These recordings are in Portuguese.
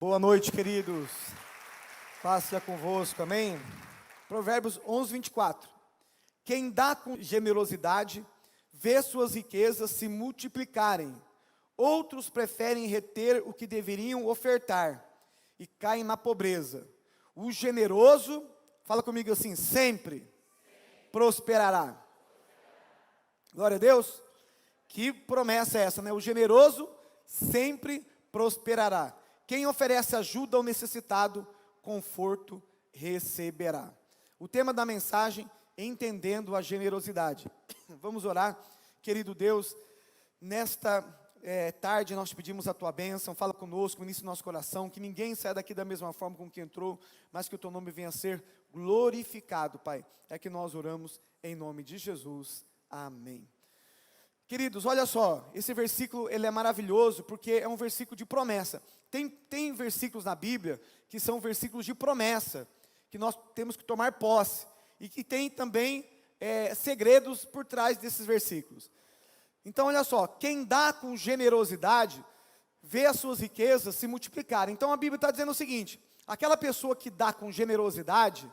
Boa noite, queridos. Paz seja convosco, amém? Provérbios 11, 24. Quem dá com generosidade, vê suas riquezas se multiplicarem. Outros preferem reter o que deveriam ofertar e caem na pobreza. O generoso, fala comigo assim, sempre prosperará. Glória a Deus. Que promessa é essa, né? O generoso sempre prosperará. Quem oferece ajuda ao necessitado, conforto receberá. O tema da mensagem, entendendo a generosidade. Vamos orar, querido Deus, nesta tarde nós te pedimos a tua bênção, fala conosco, inicia o nosso coração, que ninguém saia daqui da mesma forma com que entrou, mas que o teu nome venha a ser glorificado, Pai. É que nós oramos em nome de Jesus, amém. Queridos, olha só, esse versículo ele é maravilhoso porque é um versículo de promessa. Tem versículos na Bíblia que são versículos de promessa, que nós temos que tomar posse, e que tem também segredos por trás desses versículos. Então olha só, quem dá com generosidade, vê as suas riquezas se multiplicarem. Então a Bíblia está dizendo o seguinte, aquela pessoa que dá com generosidade,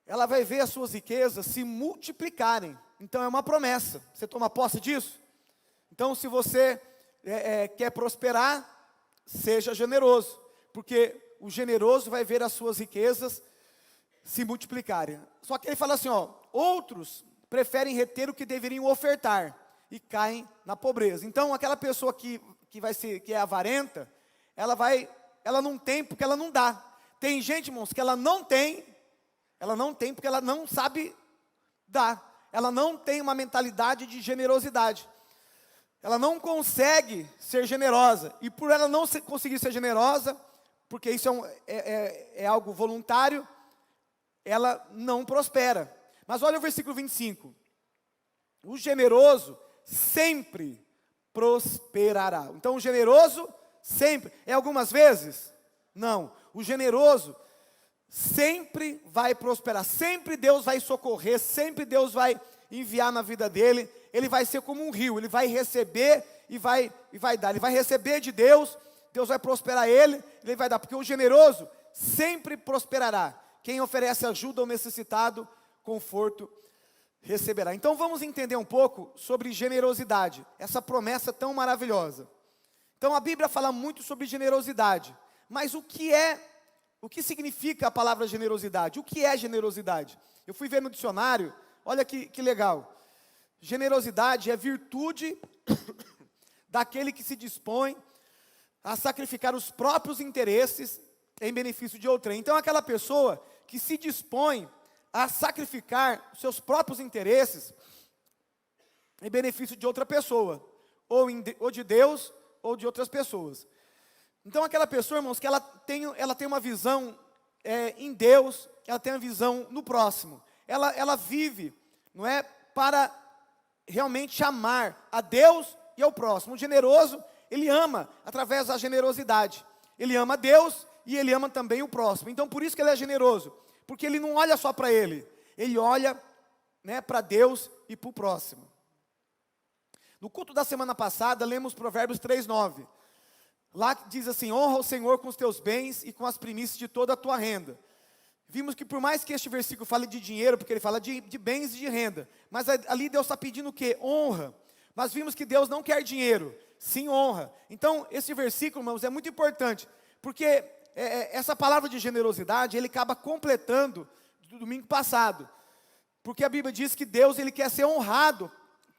ela vai ver as suas riquezas se multiplicarem. Então é uma promessa, você toma posse disso? Então se você quer prosperar, seja generoso, porque o generoso vai ver as suas riquezas se multiplicarem. Só que ele fala assim, ó, outros preferem reter o que deveriam ofertar e caem na pobreza. Então aquela pessoa que é avarenta, ela não tem porque ela não dá. Tem gente, irmãos, que ela não tem porque ela não sabe dar. Ela não tem uma mentalidade de generosidade. Ela não consegue ser generosa. E por ela não conseguir ser generosa, porque isso é algo voluntário, ela não prospera. Mas olha o versículo 25. O generoso sempre prosperará. Então o generoso sempre. É algumas vezes? Não. O generoso sempre vai prosperar, sempre Deus vai socorrer, sempre Deus vai enviar na vida dele, ele vai ser como um rio, ele vai receber e vai dar, ele vai receber de Deus, Deus vai prosperar ele vai dar, porque o generoso sempre prosperará, quem oferece ajuda ao necessitado, conforto receberá. Então vamos entender um pouco sobre generosidade, essa promessa tão maravilhosa. Então a Bíblia fala muito sobre generosidade, mas o que significa a palavra generosidade? O que é generosidade? Eu fui ver no dicionário, olha que legal. Generosidade é virtude daquele que se dispõe a sacrificar os próprios interesses em benefício de outrem. Então aquela pessoa que se dispõe a sacrificar os seus próprios interesses em benefício de outra pessoa, ou de Deus, ou de outras pessoas. Então aquela pessoa, irmãos, que ela tem uma visão em Deus, ela tem uma visão no próximo. Ela vive, não é, para realmente amar a Deus e ao próximo. O generoso, ele ama através da generosidade. Ele ama a Deus e ele ama também o próximo. Então por isso que ele é generoso, porque ele não olha só para ele olha, né, para Deus e para o próximo. No culto da semana passada, lemos Provérbios 3:9. Lá diz assim, honra o Senhor com os teus bens e com as primícias de toda a tua renda. Vimos que por mais que este versículo fale de dinheiro, porque ele fala de bens e de renda, mas ali Deus está pedindo o quê? Honra. Mas vimos que Deus não quer dinheiro, sim honra. Então esse versículo, irmãos, é muito importante, porque essa palavra de generosidade, ele acaba completando do domingo passado. Porque a Bíblia diz que Deus, ele quer ser honrado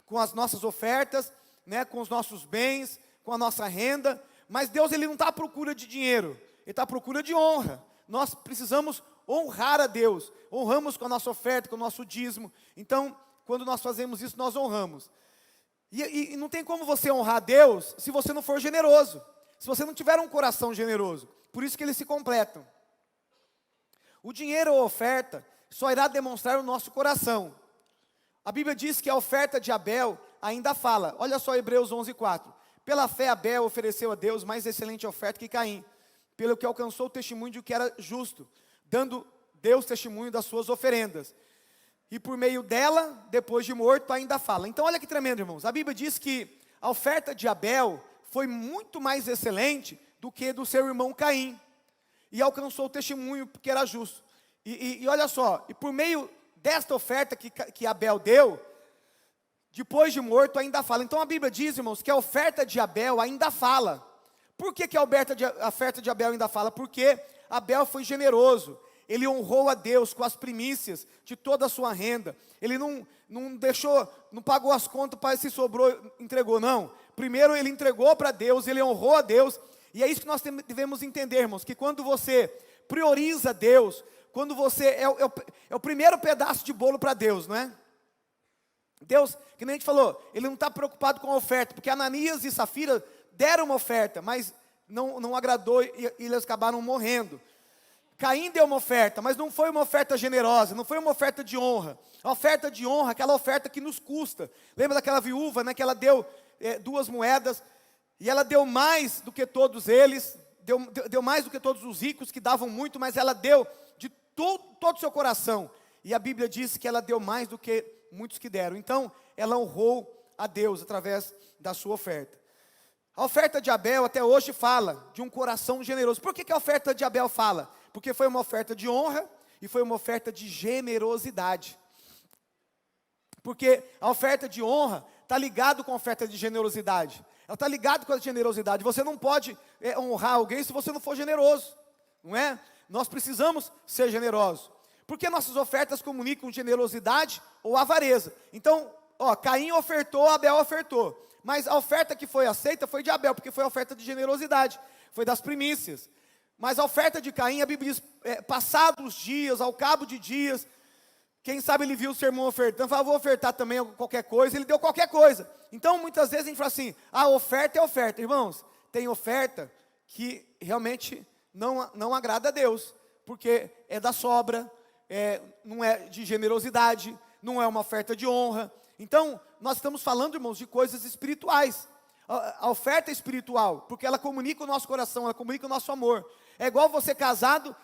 com as nossas ofertas, né, com os nossos bens, com a nossa renda. Mas Deus, ele não está à procura de dinheiro, ele está à procura de honra. Nós precisamos honrar a Deus, honramos com a nossa oferta, com o nosso dízimo. Então, quando nós fazemos isso, nós honramos. E não tem como você honrar a Deus se você não for generoso, se você não tiver um coração generoso. Por isso que eles se completam. O dinheiro ou a oferta só irá demonstrar o nosso coração. A Bíblia diz que a oferta de Abel ainda fala, olha só Hebreus 11:4. Pela fé Abel ofereceu a Deus mais excelente oferta que Caim, pelo que alcançou o testemunho de que era justo, dando Deus testemunho das suas oferendas. E por meio dela, depois de morto, ainda fala. Então olha que tremendo, irmãos. A Bíblia diz que a oferta de Abel foi muito mais excelente do que do seu irmão Caim. E alcançou o testemunho porque era justo. E olha só, e por meio desta oferta que Abel deu, depois de morto ainda fala. Então a Bíblia diz, irmãos, que a oferta de Abel ainda fala. Por que a oferta de Abel ainda fala? Porque Abel foi generoso. Ele honrou a Deus com as primícias de toda a sua renda. Ele não deixou, não pagou as contas para se sobrou, entregou, não. Primeiro ele entregou para Deus, ele honrou a Deus. E é isso que nós devemos entender, irmãos, que quando você prioriza Deus, quando você é o primeiro pedaço de bolo para Deus, não é? Deus, que nem a gente falou, ele não está preocupado com a oferta, porque Ananias e Safira deram uma oferta, mas não agradou e eles acabaram morrendo. Caim deu uma oferta, mas não foi uma oferta generosa, não foi uma oferta de honra. A oferta de honra, aquela oferta que nos custa. Lembra daquela viúva, né, que ela deu 2 moedas, e ela deu mais do que todos eles, deu mais do que todos os ricos que davam muito, mas ela deu de todo o seu coração. E a Bíblia diz que ela deu mais do que muitos que deram. Então, ela honrou a Deus através da sua oferta. A oferta de Abel até hoje fala de um coração generoso. Por que a oferta de Abel fala? Porque foi uma oferta de honra e foi uma oferta de generosidade. Porque a oferta de honra está ligado com a oferta de generosidade. Ela está ligada com a generosidade. Você não pode honrar alguém se você não for generoso, não é? Nós precisamos ser generosos. Porque nossas ofertas comunicam generosidade ou avareza. Então, Caim ofertou, Abel ofertou. Mas a oferta que foi aceita foi de Abel, porque foi a oferta de generosidade, foi das primícias. Mas a oferta de Caim, a Bíblia diz, passados os dias, ao cabo de dias, quem sabe ele viu o seu irmão ofertando, falou, vou ofertar também qualquer coisa, ele deu qualquer coisa. Então, muitas vezes a gente fala assim, a oferta é oferta. Irmãos, tem oferta que realmente não agrada a Deus, porque é da sobra, não é de generosidade, não é uma oferta de honra. Então, nós estamos falando, irmãos, de coisas espirituais. A oferta é espiritual, porque ela comunica o nosso coração, ela comunica o nosso amor. É igual você casado,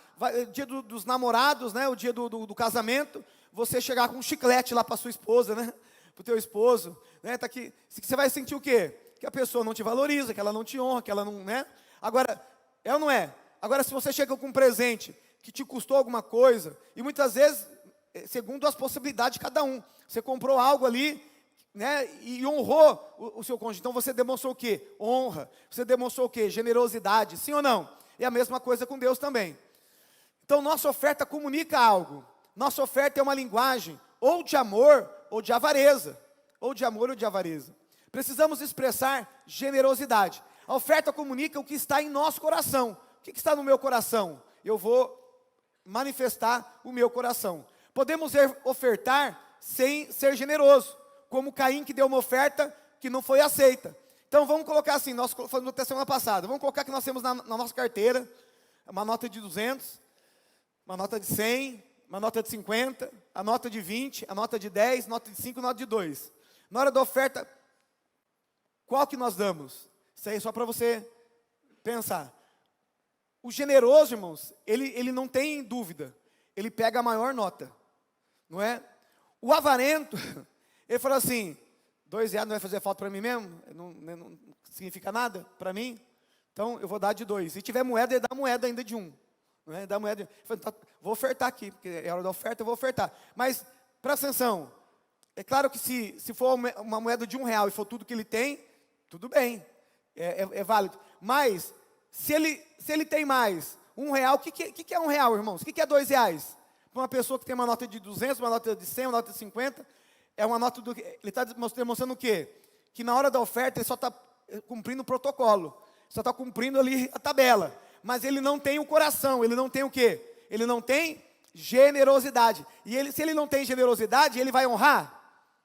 dia dos namorados, né, o dia do casamento, você chegar com um chiclete lá para sua esposa, né, para o teu esposo, né, tá aqui, você vai sentir o quê? Que a pessoa não te valoriza, que ela não te honra, que ela não, né? Agora, é ou não é? Agora, se você chega com um presente que te custou alguma coisa, e muitas vezes, segundo as possibilidades de cada um, você comprou algo ali, né, e honrou o seu cônjuge. Então você demonstrou o quê? Honra. Você demonstrou o quê? Generosidade. Sim ou não? É a mesma coisa com Deus também. Então nossa oferta comunica algo. Nossa oferta é uma linguagem ou de amor ou de avareza. Ou de amor ou de avareza. Precisamos expressar generosidade. A oferta comunica o que está em nosso coração. O que está no meu coração? Eu vou manifestar o meu coração. Podemos ofertar sem ser generoso, como Caim, que deu uma oferta que não foi aceita. Então vamos colocar assim, nós falamos até semana passada, vamos colocar que nós temos na nossa carteira uma nota de 200, uma nota de 100, uma nota de 50, a nota de 20, a nota de 10, nota de 5, nota de 2. Na hora da oferta, qual que nós damos? Isso aí é só para você pensar. O generoso, irmãos, ele não tem dúvida, ele pega a maior nota, não é? O avarento, ele falou assim, R$2 não vai fazer falta para mim mesmo? Não significa nada para mim? Então eu vou dar de 2. Se tiver moeda, ele dá moeda ainda de 1. Não é? Dá moeda. Falei, tá, vou ofertar aqui, porque é hora da oferta, eu vou ofertar. Mas, presta atenção, é claro que se for uma moeda de R$1 e for tudo que ele tem, tudo bem, é válido. Mas, se ele tem mais, R$1, o que é R$1, irmãos? O que é R$2? Para uma pessoa que tem uma nota de 200, uma nota de 100, uma nota de 50, é uma nota ele está demonstrando o quê? Que na hora da oferta ele só está cumprindo o protocolo, só está cumprindo ali a tabela, mas ele não tem o coração, ele não tem o quê? Ele não tem generosidade. E se ele não tem generosidade, ele vai honrar?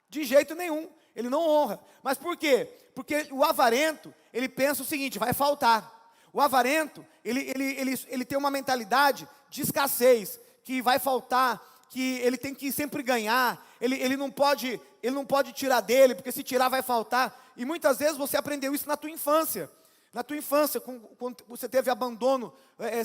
De jeito nenhum, ele não honra. Mas por quê? Porque o avarento, ele pensa o seguinte, vai faltar. O avarento, ele tem uma mentalidade de escassez, que vai faltar, que ele tem que sempre ganhar, ele não pode tirar dele, porque se tirar vai faltar. E muitas vezes você aprendeu isso na tua infância. Na tua infância, quando você teve abandono,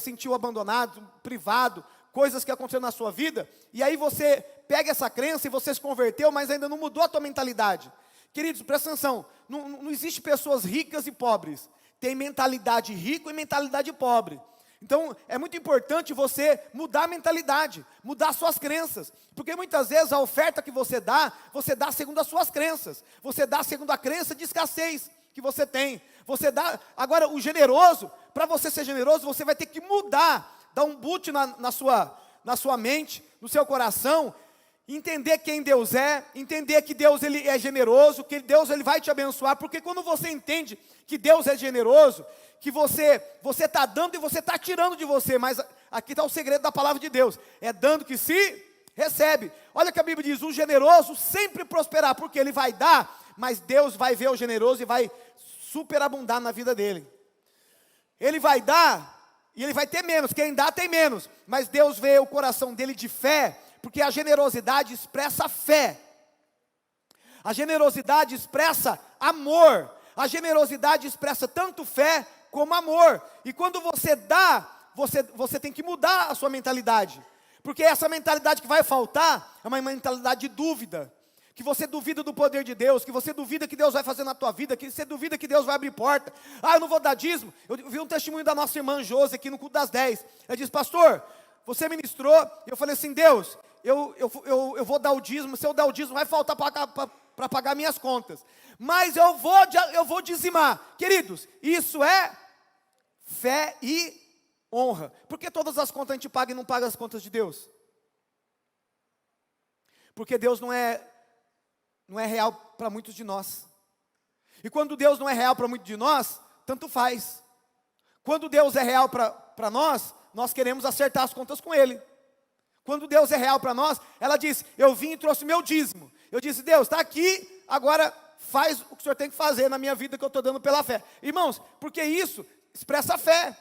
sentiu abandonado, privado, coisas que aconteceram na sua vida, e aí você pega essa crença e você se converteu, mas ainda não mudou a tua mentalidade. Queridos, presta atenção, não existe pessoas ricas e pobres. tem mentalidade rico e mentalidade pobre. Então, é muito importante você mudar a mentalidade, mudar suas crenças. Porque muitas vezes a oferta que você dá segundo as suas crenças. Você dá segundo a crença de escassez que você tem. Você dá. Agora, o generoso, para você ser generoso, você vai ter que mudar, dar um boot na sua mente, no seu coração, entender quem Deus é, entender que Deus ele é generoso, que Deus ele vai te abençoar, porque quando você entende que Deus é generoso, que você está dando e você está tirando de você, mas aqui está o segredo da palavra de Deus, é dando que se recebe. Olha que a Bíblia diz, o generoso sempre prosperará, porque ele vai dar, mas Deus vai ver o generoso e vai superabundar na vida dele. Ele vai dar e ele vai ter menos, quem dá tem menos, mas Deus vê o coração dele de fé, porque a generosidade expressa fé, a generosidade expressa amor, a generosidade expressa tanto fé como amor, e quando você dá, você tem que mudar a sua mentalidade, porque essa mentalidade que vai faltar, é uma mentalidade de dúvida, que você duvida do poder de Deus, que você duvida que Deus vai fazer na tua vida, que você duvida que Deus vai abrir porta. Eu não vou dar dízimo. Eu vi um testemunho da nossa irmã Josi aqui no culto das 10, ela disse, pastor, você ministrou, e eu falei assim, Deus, eu vou dar o dízimo, se eu der o dízimo vai faltar para pagar minhas contas, mas eu vou dizimar. Queridos, isso é fé e honra, porque todas as contas a gente paga e não paga as contas de Deus, porque Deus não é real para muitos de nós, e quando Deus não é real para muitos de nós, tanto faz. Quando Deus é real para nós queremos acertar as contas com Ele. Quando Deus é real para nós, ela diz, eu vim e trouxe meu dízimo. Eu disse, Deus, está aqui, agora faz o que o Senhor tem que fazer na minha vida que eu estou dando pela fé. Irmãos, porque isso expressa fé,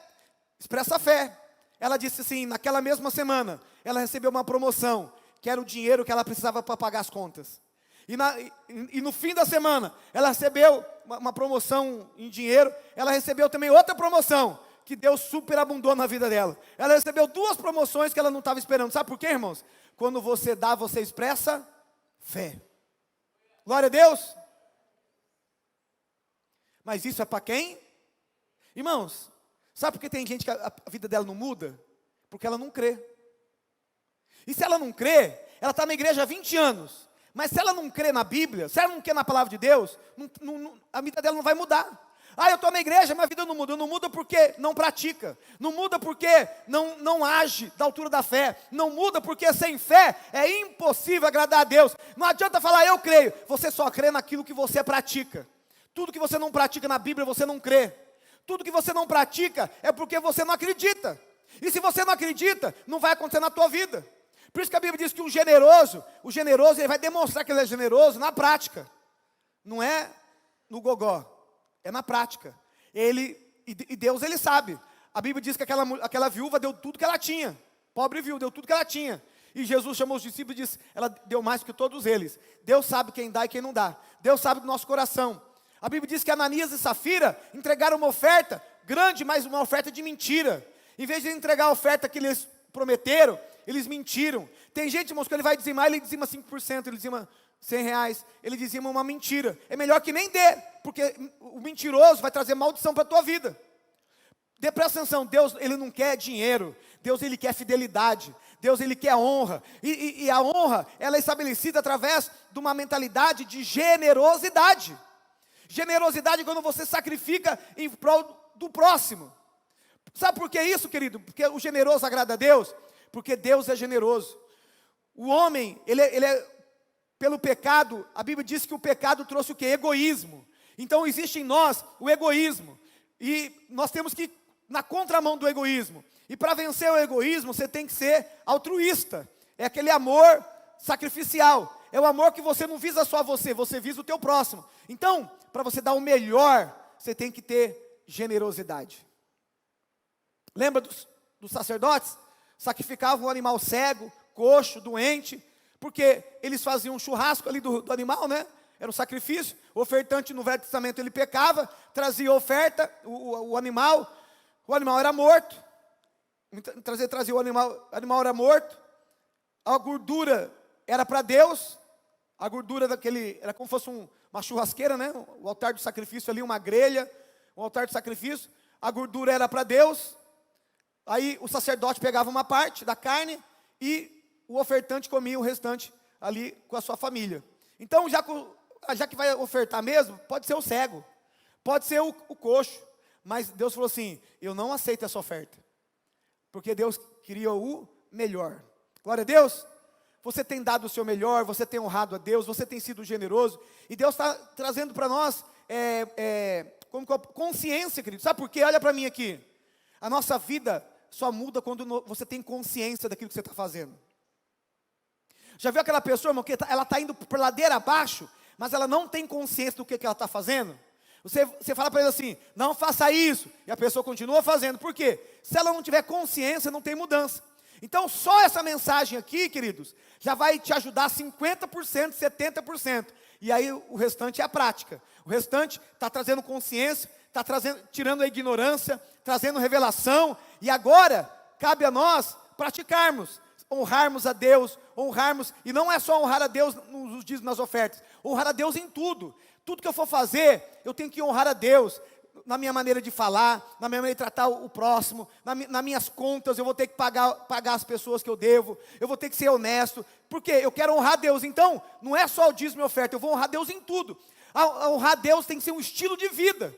expressa fé. Ela disse assim, naquela mesma semana, ela recebeu uma promoção, que era o dinheiro que ela precisava para pagar as contas. E no fim da semana, ela recebeu uma promoção em dinheiro, ela recebeu também outra promoção, que Deus superabundou na vida dela. Ela recebeu 2 promoções que ela não estava esperando. Sabe por quê, irmãos? Quando você dá, você expressa fé. Glória a Deus. Mas isso é para quem? Irmãos, sabe por que tem gente que a vida dela não muda? Porque ela não crê. E se ela não crê, ela está na igreja há 20 anos. Mas se ela não crê na Bíblia, se ela não crê na palavra de Deus, a vida dela não vai mudar. Eu estou na igreja, minha vida não muda. Não muda porque não pratica. Não muda porque não age da altura da fé. Não muda porque sem fé é impossível agradar a Deus. Não adianta falar, eu creio. Você só crê naquilo que você pratica. Tudo que você não pratica na Bíblia, você não crê. Tudo que você não pratica é porque você não acredita. E se você não acredita, não vai acontecer na tua vida. Por isso que a Bíblia diz que o generoso ele vai demonstrar que ele é generoso na prática. Não é no gogó. É na prática. E Deus, ele sabe. A Bíblia diz que aquela viúva deu tudo que ela tinha. Pobre viúva, deu tudo que ela tinha. E Jesus chamou os discípulos e disse, ela deu mais que todos eles. Deus sabe quem dá e quem não dá. Deus sabe do nosso coração. A Bíblia diz que Ananias e Safira entregaram uma oferta grande, mas uma oferta de mentira. Em vez de entregar a oferta que eles prometeram, eles mentiram. Tem gente, irmãos, que ele vai dizimar, ele dizima 5%, ele dizima R$100, ele dizima uma mentira. É melhor que nem dê, porque o mentiroso vai trazer maldição para a tua vida. Presta atenção, Deus, ele não quer dinheiro. Deus, ele quer fidelidade. Deus, ele quer honra. E a honra, ela é estabelecida através de uma mentalidade de generosidade. Generosidade é quando você sacrifica em prol do próximo. Sabe por que isso, querido? Porque o generoso agrada a Deus. Porque Deus é generoso. O homem, ele é pelo pecado, a Bíblia diz que o pecado trouxe o quê? Egoísmo. Então existe em nós o egoísmo. E nós temos que ir na contramão do egoísmo. E para vencer o egoísmo, você tem que ser altruísta. É aquele amor sacrificial. É o amor que você não visa só você visa o teu próximo. Então, para você dar o melhor, você tem que ter generosidade. Lembra dos sacerdotes? Sacrificavam um animal cego, coxo, doente, porque eles faziam um churrasco ali do animal, né? Era um sacrifício. O ofertante no Velho Testamento ele pecava, trazia oferta, o animal era morto. Trazia o animal era morto. A gordura era para Deus. A gordura era como se fosse uma churrasqueira, né? O altar do sacrifício ali, uma grelha, um altar de sacrifício, a gordura era para Deus, aí o sacerdote pegava uma parte da carne e o ofertante comia o restante ali com a sua família. Então, já que vai ofertar mesmo, pode ser o cego, pode ser o coxo, mas Deus falou assim, eu não aceito essa oferta, porque Deus queria o melhor. Glória a Deus. Você tem dado o seu melhor, você tem honrado a Deus, você tem sido generoso, e Deus está trazendo para nós consciência, querido. Sabe por quê? Olha para mim aqui. A nossa vida só muda quando você tem consciência daquilo que você está fazendo. Já viu aquela pessoa, irmão, que ela está indo por ladeira abaixo, mas ela não tem consciência do que ela está fazendo? Você fala para ela assim, não faça isso, e a pessoa continua fazendo. Por quê? Se ela não tiver consciência, não tem mudança. Então, só essa mensagem aqui, queridos, já vai te ajudar 50%, 70%. E aí, o restante é a prática. O restante está trazendo consciência, está tirando a ignorância, trazendo revelação. E agora, cabe a nós praticarmos, honrarmos a Deus, e não é só honrar a Deus nos dízimos, nas ofertas, honrar a Deus em tudo. Tudo que eu for fazer, eu tenho que honrar a Deus. Na minha maneira de falar, na minha maneira de tratar o próximo, nas minhas contas, eu vou ter que pagar as pessoas que eu devo, eu vou ter que ser honesto, porque eu quero honrar Deus. Então, não é só o dízimo e oferta, eu vou honrar Deus em tudo. A honrar Deus tem que ser um estilo de vida,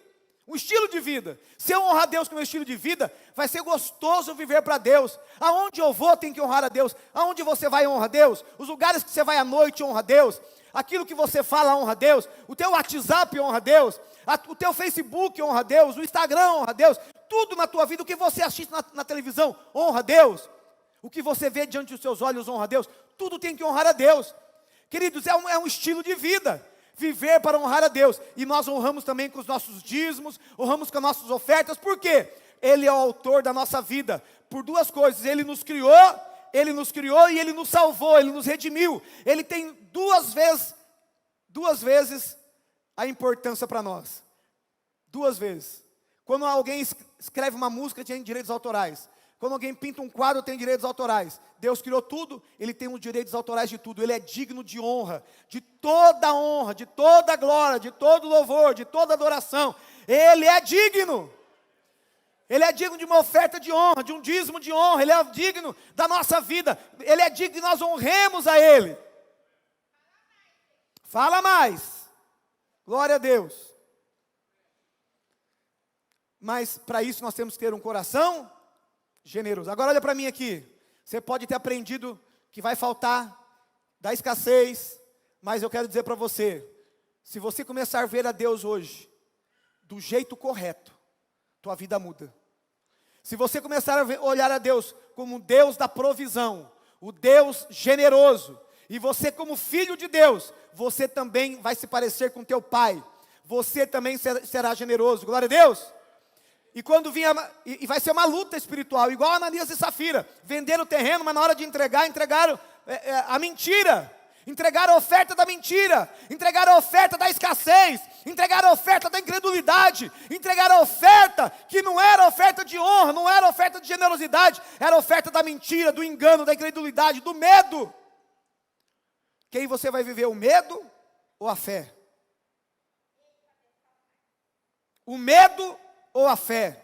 Se eu honrar Deus com o meu estilo de vida, vai ser gostoso viver para Deus. Aonde eu vou, tem que honrar a Deus. Aonde você vai, honra a Deus. Os lugares que você vai à noite, honra a Deus. Aquilo que você fala, honra a Deus. O teu WhatsApp, honra a Deus. O teu Facebook, honra a Deus. O Instagram, honra a Deus. Tudo na tua vida, o que você assiste na televisão, honra a Deus. O que você vê diante dos seus olhos, honra a Deus. Tudo tem que honrar a Deus. Queridos, é um estilo de vida. Viver para honrar a Deus. E nós honramos também com os nossos dízimos, honramos com as nossas ofertas. Por quê? Ele é o autor da nossa vida. Por duas coisas, Ele nos criou e Ele nos salvou, Ele nos redimiu. Ele tem duas vezes a importância para nós. Duas vezes. Quando alguém escreve uma música, tem direitos autorais. Quando alguém pinta um quadro, tem direitos autorais. Deus criou tudo, Ele tem os direitos autorais de tudo. Ele é digno de honra, de toda glória, de todo louvor, de toda adoração. Ele é digno. Ele é digno de uma oferta de honra, de um dízimo de honra. Ele é digno da nossa vida. Ele é digno que nós honremos a Ele. Fala mais. Glória a Deus. Mas para isso nós temos que ter um coração generoso. Agora olha para mim aqui. Você pode ter aprendido que vai faltar, da escassez, mas eu quero dizer para você, se você começar a ver a Deus hoje, do jeito correto, tua vida muda. Se você começar a olhar a Deus como o Deus da provisão, o Deus generoso, e você como filho de Deus, você também vai se parecer com teu pai, você também será generoso, glória a Deus. E quando e vai ser uma luta espiritual, igual Ananias e Safira, venderam o terreno, mas na hora de entregaram a mentira, entregaram a oferta da mentira, entregaram a oferta da escassez, entregaram a oferta da incredulidade, entregaram a oferta que não era oferta de honra, não era oferta de generosidade, era oferta da mentira, do engano, da incredulidade, do medo. Quem você vai viver, o medo ou a fé? O medo ou a fé?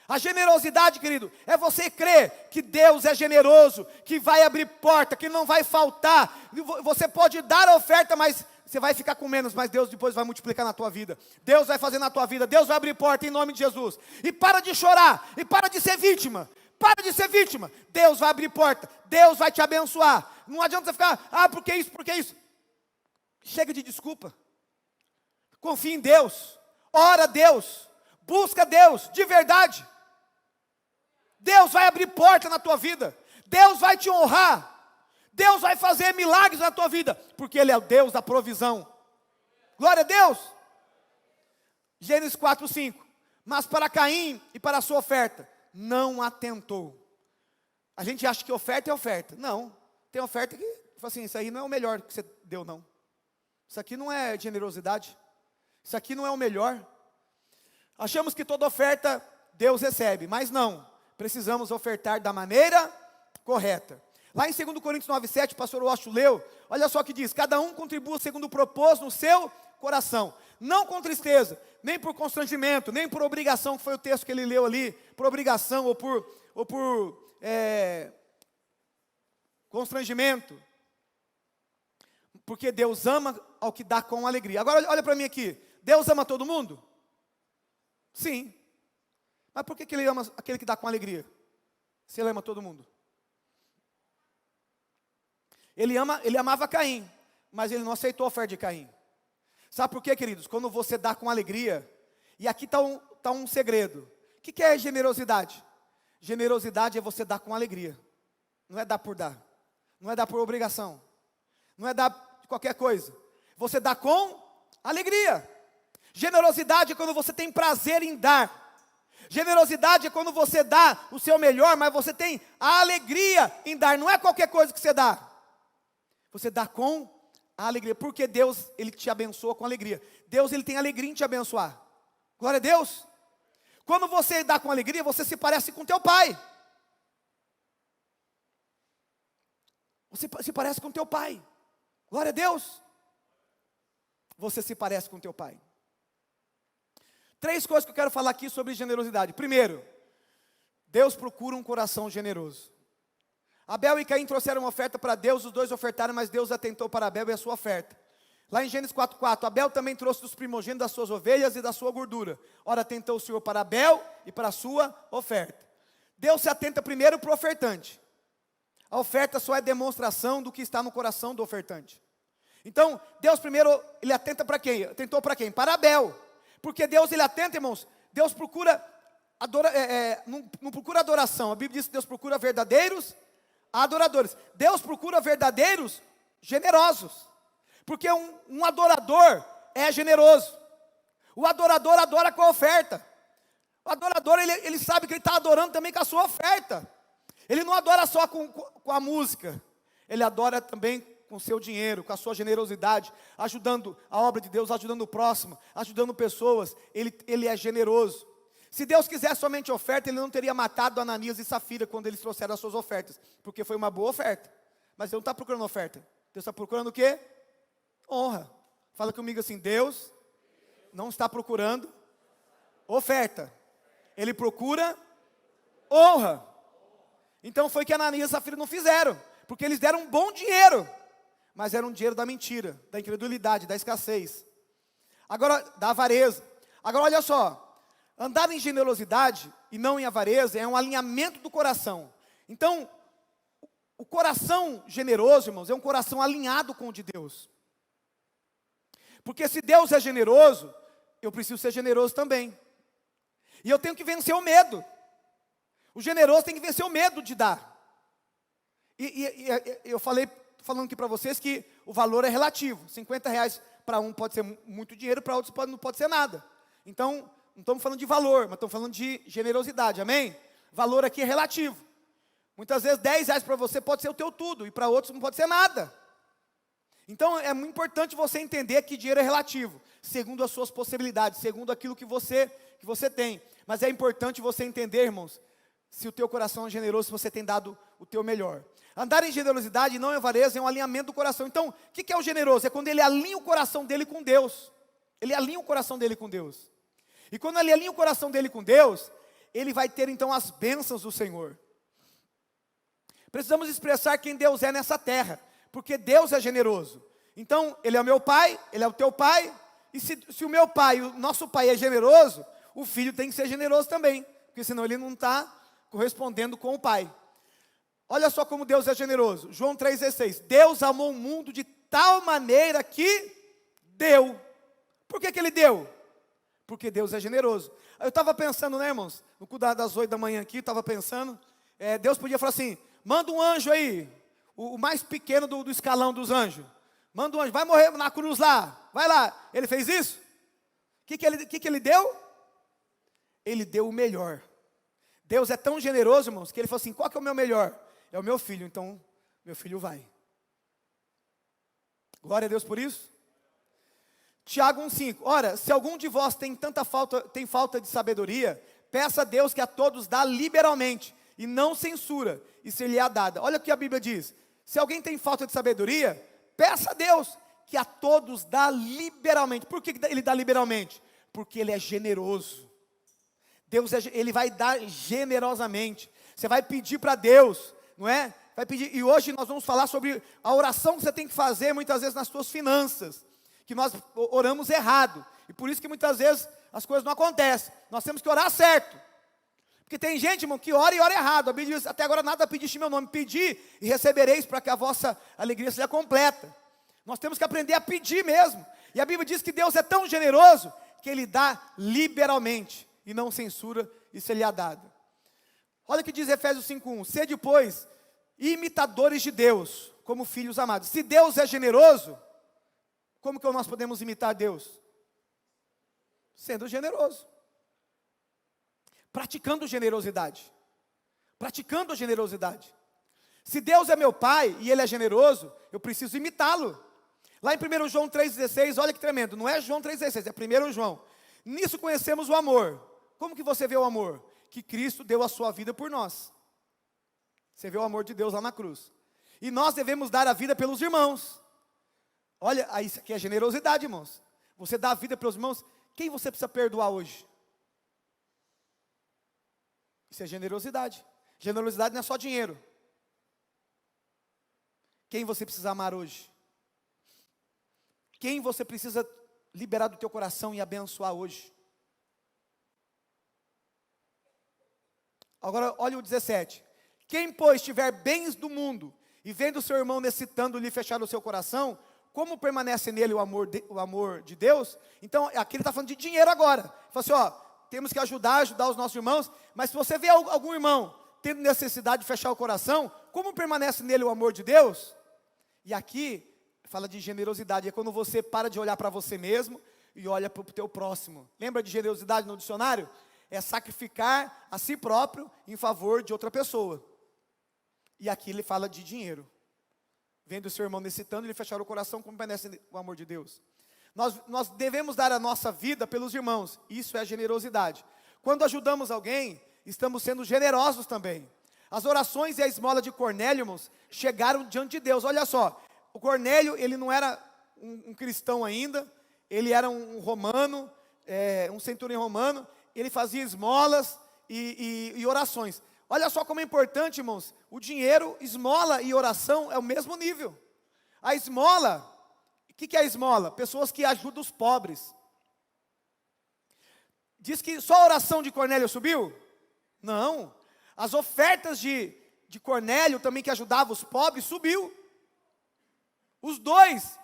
A generosidade, querido, é você crer que Deus é generoso, que vai abrir porta, que não vai faltar. Você pode dar a oferta, mas você vai ficar com menos, mas Deus depois vai multiplicar na tua vida. Deus vai fazer na tua vida, Deus vai abrir porta em nome de Jesus. E para de chorar, e para de ser vítima. Para de ser vítima. Deus vai abrir porta, Deus vai te abençoar. Não adianta você ficar, por que isso? Chega de desculpa. Confia em Deus, ora a Deus, busca Deus de verdade. Deus vai abrir porta na tua vida. Deus vai te honrar. Deus vai fazer milagres na tua vida, porque Ele é o Deus da provisão. Glória a Deus. Gênesis 4:5. Mas para Caim e para a sua oferta, não atentou. A gente acha que oferta é oferta. Não, tem oferta que, assim, isso aí não é o melhor que você deu, não. Isso aqui não é generosidade. Isso aqui não é o melhor. Achamos que toda oferta Deus recebe, mas não. Precisamos ofertar da maneira correta. Lá em 2 Coríntios 9:7, o pastor Washington leu, olha só o que diz: cada um contribua segundo o propósito no seu coração, não com tristeza, nem por constrangimento, nem por obrigação, que foi o texto que ele leu ali, por obrigação ou por constrangimento, porque Deus ama ao que dá com alegria. Agora olha para mim aqui, Deus ama todo mundo? Sim, mas por que Ele ama aquele que dá com alegria, se Ele ama todo mundo? Ele amava Caim, mas Ele não aceitou a oferta de Caim. Sabe por quê, queridos? Quando você dá com alegria, e aqui está um segredo. O que é generosidade? Generosidade é você dar com alegria, não é dar por dar, não é dar por obrigação, não é dar de qualquer coisa, você dá com alegria. Generosidade é quando você tem prazer em dar. Generosidade é quando você dá o seu melhor, mas você tem a alegria em dar, não é qualquer coisa que você dá. Você dá com a alegria, porque Deus, Ele te abençoa com alegria. Deus, Ele tem alegria em te abençoar. Glória a Deus. Quando você dá com alegria, você se parece com teu pai. Você se parece com teu pai. Glória a Deus. Você se parece com teu pai. 3 coisas que eu quero falar aqui sobre generosidade. Primeiro, Deus procura um coração generoso. Abel e Caim trouxeram uma oferta para Deus, os dois ofertaram, mas Deus atentou para Abel e a sua oferta. Lá em Gênesis 4:4, Abel também trouxe dos primogênitos das suas ovelhas e da sua gordura. Ora, atentou o Senhor para Abel e para a sua oferta. Deus se atenta primeiro para o ofertante. A oferta só é demonstração do que está no coração do ofertante. Então, Deus primeiro, Ele atenta para quem? Atentou para quem? Para Abel. Porque Deus, Ele atenta, irmãos, Deus procura, não procura adoração. A Bíblia diz que Deus procura verdadeiros adoradores. Deus procura verdadeiros generosos. Porque um adorador é generoso. O adorador adora com a oferta. O adorador, ele sabe que ele está adorando também com a sua oferta. Ele não adora só com a música. Ele adora também com o seu dinheiro, com a sua generosidade, ajudando a obra de Deus, ajudando o próximo, ajudando pessoas. Ele é generoso. Se Deus quisesse somente oferta, Ele não teria matado Ananias e Safira quando eles trouxeram as suas ofertas, porque foi uma boa oferta. Mas Deus não está procurando oferta. Deus está procurando o quê? Honra. Fala comigo assim, Deus não está procurando oferta. Ele procura honra. Então foi que Ananias e Safira não fizeram, porque eles deram um bom dinheiro, mas era um dinheiro da mentira, da incredulidade, da escassez. Agora, da avareza. Agora olha só, andar em generosidade e não em avareza é um alinhamento do coração. Então, o coração generoso, irmãos, é um coração alinhado com o de Deus. Porque se Deus é generoso, eu preciso ser generoso também. E eu tenho que vencer o medo. O generoso tem que vencer o medo de dar. E eu falando aqui para vocês que o valor é relativo. R$50 para um pode ser muito dinheiro, para outros não pode ser nada. Então, não estamos falando de valor, mas estamos falando de generosidade, amém? Valor aqui é relativo. Muitas vezes R$10 para você pode ser o teu tudo, e para outros não pode ser nada. Então é muito importante você entender que dinheiro é relativo, segundo as suas possibilidades, segundo aquilo que você tem. Mas é importante você entender, irmãos, se o teu coração é generoso, se você tem dado o teu melhor. Andar em generosidade e não em avareza é um alinhamento do coração. Então, o que é o generoso? É quando ele alinha o coração dele com Deus. Ele alinha o coração dele com Deus. E quando ele alinha o coração dele com Deus, ele vai ter então as bênçãos do Senhor. Precisamos expressar quem Deus é nessa terra, porque Deus é generoso. Então, Ele é o meu pai, Ele é o teu pai, e se o meu pai, o nosso pai é generoso, o filho tem que ser generoso também, porque senão ele não está correspondendo com o pai. Olha só como Deus é generoso. João 3,16. Deus amou o mundo de tal maneira que deu. Por que Ele deu? Porque Deus é generoso. Eu estava pensando, né, irmãos? No culto das 8 da manhã aqui, estava pensando. Deus podia falar assim, manda um anjo aí, o mais pequeno do escalão dos anjos. Manda um anjo, vai morrer na cruz lá, vai lá. Ele fez isso? O que Ele deu? Ele deu o melhor. Deus é tão generoso, irmãos, que Ele falou assim, qual que é o meu melhor? É o meu filho, então meu filho vai. Glória a Deus por isso. Tiago 1,5. Ora, se algum de vós tem falta de sabedoria, peça a Deus que a todos dá liberalmente, e não censura, e ser-lhe-á dada. Olha o que a Bíblia diz. Se alguém tem falta de sabedoria, peça a Deus que a todos dá liberalmente. Por que ele dá liberalmente? Porque ele é generoso. Deus, ele vai dar generosamente. Você vai pedir para Deus, não é? Vai pedir. E hoje nós vamos falar sobre a oração que você tem que fazer muitas vezes nas suas finanças, que nós oramos errado, e por isso que muitas vezes as coisas não acontecem. Nós temos que orar certo, porque tem gente, irmão, que ora e ora errado. A Bíblia diz, até agora nada pediste em meu nome, pedi e recebereis, para que a vossa alegria seja completa. Nós temos que aprender a pedir mesmo, e a Bíblia diz que Deus é tão generoso, que Ele dá liberalmente, e não censura, isso Ele é dado. Olha o que diz Efésios 5:1, sede, pois, imitadores de Deus, como filhos amados. Se Deus é generoso, como que nós podemos imitar Deus? Sendo generoso, praticando generosidade, praticando a generosidade. Se Deus é meu Pai, e Ele é generoso, eu preciso imitá-lo. Lá em 1 João 3,16, olha que tremendo, não é João 3,16, é 1 João. Nisso conhecemos o amor. Como que você vê o amor? Que Cristo deu a sua vida por nós. Você vê o amor de Deus lá na cruz. E nós devemos dar a vida pelos irmãos. Olha, isso aqui é generosidade, irmãos. Você dá a vida pelos irmãos. Quem você precisa perdoar hoje? Isso é generosidade. Generosidade não é só dinheiro. Quem você precisa amar hoje? Quem você precisa liberar do teu coração e abençoar hoje? Agora, olha o 17. Quem, pois, tiver bens do mundo, e vendo seu irmão necessitando-lhe fechar o seu coração, como permanece nele o amor de Deus? Então, aqui ele está falando de dinheiro agora. Ele fala assim, ó, temos que ajudar os nossos irmãos, mas se você vê algum irmão tendo necessidade de fechar o coração, como permanece nele o amor de Deus? E aqui, fala de generosidade, é quando você para de olhar para você mesmo, e olha para o teu próximo. Lembra de generosidade no dicionário? É sacrificar a si próprio em favor de outra pessoa. E aqui ele fala de dinheiro. Vendo o seu irmão necessitando, ele fechar o coração, como permanece o amor de Deus. Nós devemos dar a nossa vida pelos irmãos. Isso é generosidade. Quando ajudamos alguém, estamos sendo generosos também. As orações e a esmola de Cornélio, irmãos, chegaram diante de Deus. Olha só, o Cornélio, ele não era um cristão ainda, ele era um romano, um centurião romano, ele fazia esmolas e orações. Olha só como é importante, irmãos, o dinheiro, esmola e oração é o mesmo nível. A esmola, o que é a esmola? Pessoas que ajudam os pobres. Diz que só a oração de Cornélio subiu? Não, as ofertas de Cornélio também que ajudava os pobres, subiu. Os dois,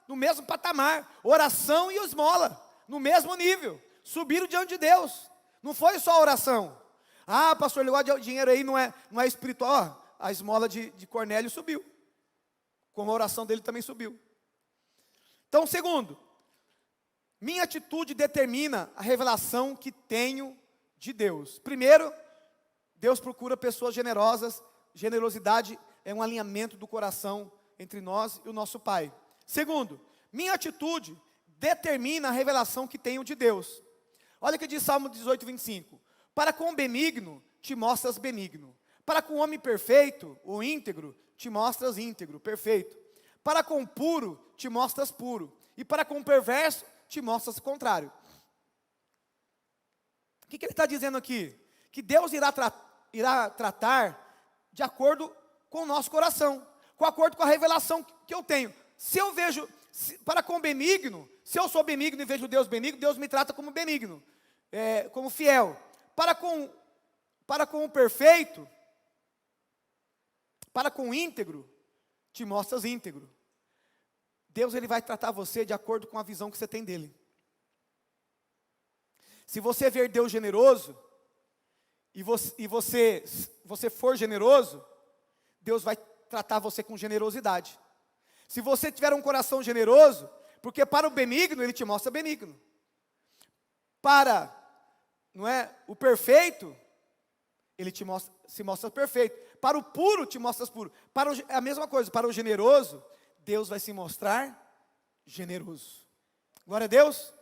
no mesmo patamar, oração e esmola, no mesmo nível, subiram diante de Deus. Não foi só a oração. Ah, pastor, o negócio de dinheiro aí não é espiritual. A esmola de Cornélio subiu, como a oração dele também subiu. Então, segundo, minha atitude determina a revelação que tenho de Deus. Primeiro, Deus procura pessoas generosas. Generosidade é um alinhamento do coração entre nós e o nosso Pai. Segundo, minha atitude determina a revelação que tenho de Deus. Olha o que diz Salmo 18, 25. Para com o benigno, te mostras benigno. Para com o homem perfeito, o íntegro, te mostras íntegro, perfeito. Para com o puro, te mostras puro. E para com o perverso, te mostras contrário. O que ele está dizendo aqui? Que Deus irá tratar de acordo com o nosso coração, de acordo com a revelação que eu tenho. Se eu vejo, para com o benigno, se eu sou benigno e vejo Deus benigno, Deus me trata como benigno, como fiel. Para com o perfeito, para com o íntegro, te mostras íntegro. Deus, ele vai tratar você de acordo com a visão que você tem dele. Se você ver Deus generoso, e você for generoso, Deus vai tratar você com generosidade. Se você tiver um coração generoso, porque para o benigno, ele te mostra benigno. Para, o perfeito, ele se mostra perfeito. Para o puro, te mostras puro. É a mesma coisa, para o generoso, Deus vai se mostrar generoso. Glória a Deus.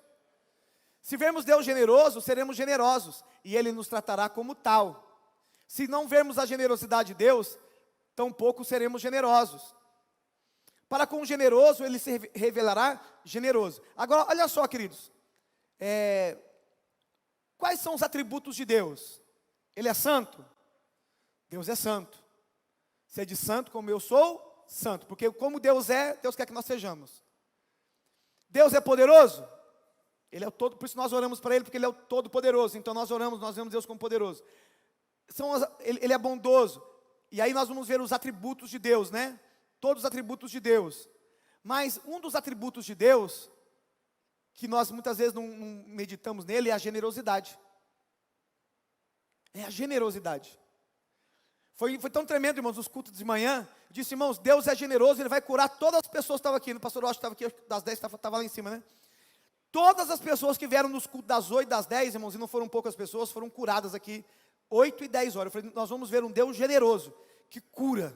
Se vermos Deus generoso, seremos generosos, e Ele nos tratará como tal. Se não vermos a generosidade de Deus, tampouco seremos generosos. Para com o generoso, ele se revelará generoso. Agora, olha só, queridos. Quais são os atributos de Deus? Ele é santo? Deus é santo. Sede santo como eu sou santo. Porque como Deus é, Deus quer que nós sejamos. Deus é poderoso? Ele é o todo, por isso nós oramos para Ele, porque Ele é o todo-poderoso. Então nós oramos, nós vemos Deus como poderoso. Ele é bondoso. E aí nós vamos ver os atributos de Deus, né? Todos os atributos de Deus. Mas um dos atributos de Deus, que nós muitas vezes não meditamos nele, é a generosidade. É a generosidade. Foi tão tremendo, irmãos, nos cultos de manhã. Eu disse, irmãos, Deus é generoso, Ele vai curar todas as pessoas que estavam aqui. O pastor Rocha estava aqui, das 10 estava lá em cima, né? Todas as pessoas que vieram nos cultos das 8, das 10, irmãos, e não foram poucas pessoas, foram curadas aqui, 8 e 10 horas. Eu falei, nós vamos ver um Deus generoso, que cura.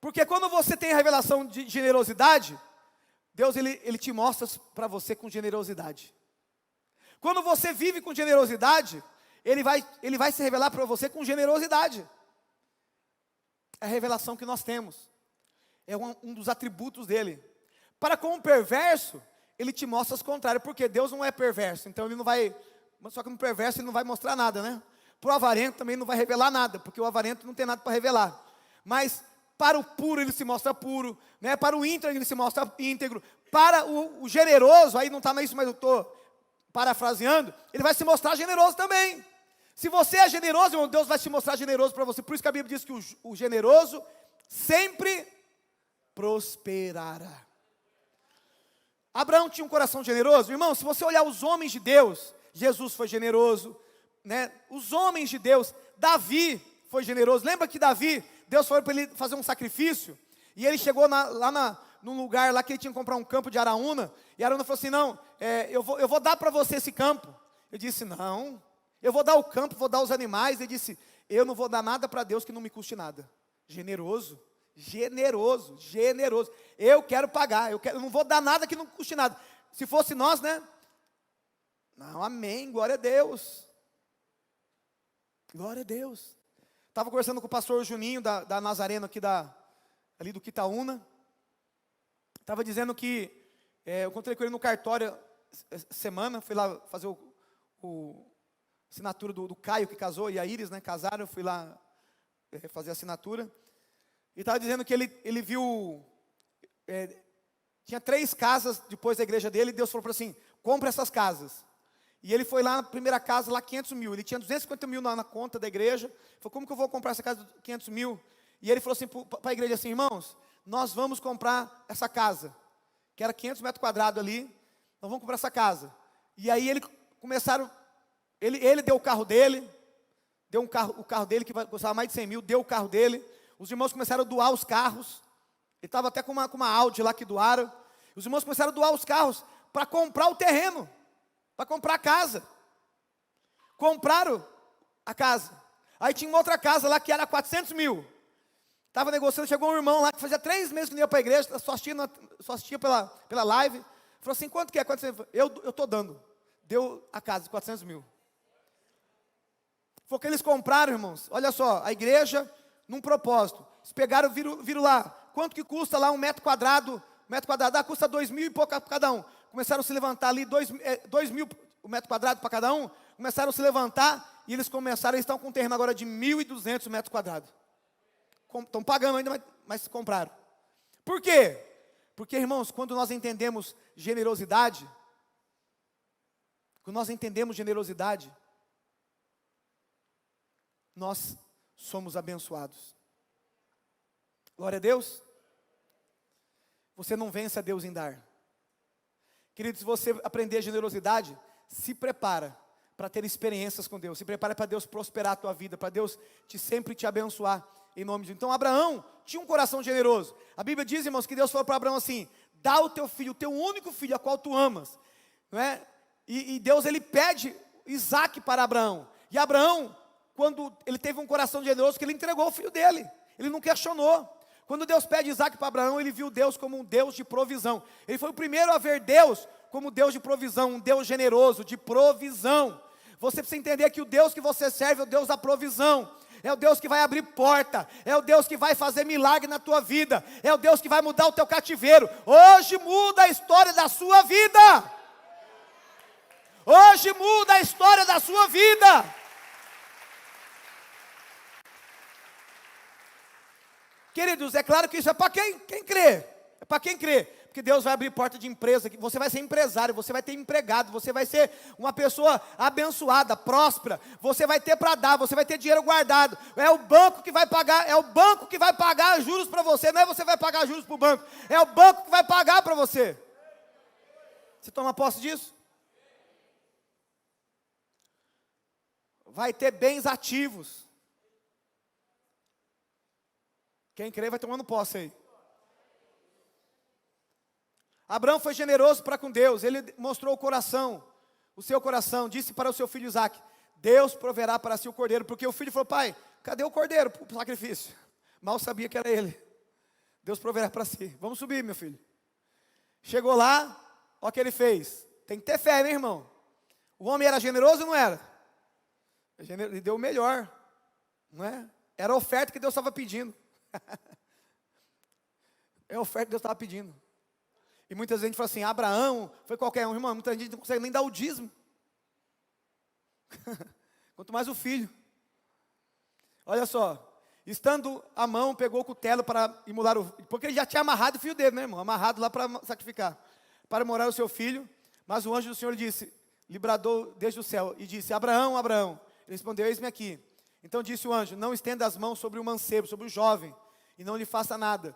Porque quando você tem a revelação de generosidade, Deus ele te mostra para você com generosidade. Quando você vive com generosidade, Ele vai se revelar para você com generosidade. É a revelação que nós temos. É um dos atributos dele. Para com o perverso, Ele te mostra as contrárias. Porque Deus não é perverso. Então Ele não vai... Só que no perverso Ele não vai mostrar nada, né? Para o avarento também não vai revelar nada. Porque o avarento não tem nada para revelar. Mas para o puro Ele se mostra puro. Né? Para o íntegro Ele se mostra íntegro. Para o generoso, aí não está nisso, mas eu estou parafraseando. Ele vai se mostrar generoso também. Se você é generoso, irmão, Deus vai se mostrar generoso para você. Por isso que a Bíblia diz que o generoso sempre prosperará. Abraão tinha um coração generoso. Irmão, se você olhar os homens de Deus, Jesus foi generoso, né? Os homens de Deus, Davi foi generoso. Lembra que Davi, Deus falou para ele fazer um sacrifício, e ele chegou num lugar lá que ele tinha que comprar um campo de Araúna, e Araúna falou assim, não, eu vou dar para você esse campo. Eu disse, não, eu vou dar o campo, vou dar os animais. Ele disse, eu não vou dar nada para Deus que não me custe nada. Generoso. Eu quero pagar, eu não vou dar nada que não custe nada. Se fosse nós, né? Não, amém, glória a Deus. Glória a Deus. Estava conversando com o pastor Juninho da Nazareno aqui ali do Quitaúna. Estava dizendo que eu encontrei com ele no cartório semana, fui lá fazer assinatura do Caio que casou e a Iris, né? Casaram, eu fui lá fazer a assinatura. E estava dizendo que ele viu, tinha 3 casas depois da igreja dele, e Deus falou para assim, compra essas casas. E ele foi lá na primeira casa, lá 500 mil, ele tinha 250 mil na conta da igreja. Ele falou, como que eu vou comprar essa casa de 500 mil? E ele falou assim para a igreja assim, irmãos, nós vamos comprar essa casa, que era 500 metros quadrados ali, nós vamos comprar essa casa. E aí ele deu o carro dele, o carro dele que custava mais de 100 mil, deu o carro dele. Os irmãos começaram a doar os carros. Ele estava até com uma Audi lá que doaram. Os irmãos começaram a doar os carros para comprar o terreno, para comprar a casa. Compraram a casa. Aí tinha uma outra casa lá que era 400 mil. Estava negociando, chegou um irmão lá que fazia 3 meses que não ia para a igreja, só assistia pela live. Falou assim, quanto que é? 400? Eu estou dando. Deu a casa de 400 mil. Foi o que eles compraram, irmãos. Olha só, a igreja, num propósito. Eles pegaram, viram lá. Quanto que custa lá um metro quadrado? Custa 2 mil e pouco cada um. Começaram a se levantar ali, 2 mil o metro quadrado para cada um. Começaram a se levantar e eles estão com um terreno agora de 1.200 metros quadrados. Estão pagando ainda, mas compraram. Por quê? Porque, irmãos, quando nós entendemos generosidade, nós somos abençoados. Glória a Deus. Você não vence a Deus em dar. Querido, se você aprender generosidade, se prepara para ter experiências com Deus. Se prepara para Deus prosperar a tua vida, para Deus sempre te abençoar, em nome de Deus. Então Abraão tinha um coração generoso. A Bíblia diz, irmãos, que Deus falou para Abraão assim, dá o teu filho, o teu único filho, a qual tu amas. Não é? E Deus, ele pede Isaac para Abraão. E Abraão, quando ele teve um coração generoso, que ele entregou o filho dele. Ele não questionou. Quando Deus pede Isaac para Abraão, ele viu Deus como um Deus de provisão. Ele foi o primeiro a ver Deus como Deus de provisão, um Deus generoso, de provisão. Você precisa entender que o Deus que você serve é o Deus da provisão. é o Deus que vai abrir porta, é o Deus que vai fazer milagre na tua vida, é o Deus que vai mudar o teu cativeiro. Hoje muda a história da sua vida. Hoje muda a história da sua vida. Queridos, é claro que isso é para quem crê. É para quem crê. Porque Deus vai abrir porta de empresa, você vai ser empresário, você vai ter empregado, você vai ser uma pessoa abençoada, próspera, você vai ter para dar, você vai ter dinheiro guardado. É o banco que vai pagar juros para você, não é você que vai pagar juros para o banco, é o banco que vai pagar para você. Você toma posse disso? Vai ter bens ativos. Quem crê vai tomando posse aí. Abraão foi generoso para com Deus, ele mostrou o seu coração, disse para o seu filho Isaque: Deus proverá para si o cordeiro, porque o filho falou: pai, cadê o cordeiro para o sacrifício? Mal sabia que era ele. Deus proverá para si. Vamos subir, meu filho. Chegou lá, olha o que ele fez. Tem que ter fé, né, irmão? O homem era generoso ou não era? Ele deu o melhor, não é? Era a oferta que Deus estava pedindo. É a oferta que Deus estava pedindo. E muita gente fala assim: Abraão foi qualquer um. Irmão, muita gente não consegue nem dar o dízimo. Quanto mais o filho. Olha só, estando a mão, pegou o cutelo para imolar o... Porque ele já tinha amarrado o filho dele, né, irmão? Amarrado lá para sacrificar. Para imolar o seu filho. Mas o anjo do Senhor lhe disse, lhe bradou desde o céu e disse: Abraão, Abraão. Ele respondeu: eis-me aqui. Então disse o anjo: não estenda as mãos sobre o mancebo, sobre o jovem, e não lhe faça nada.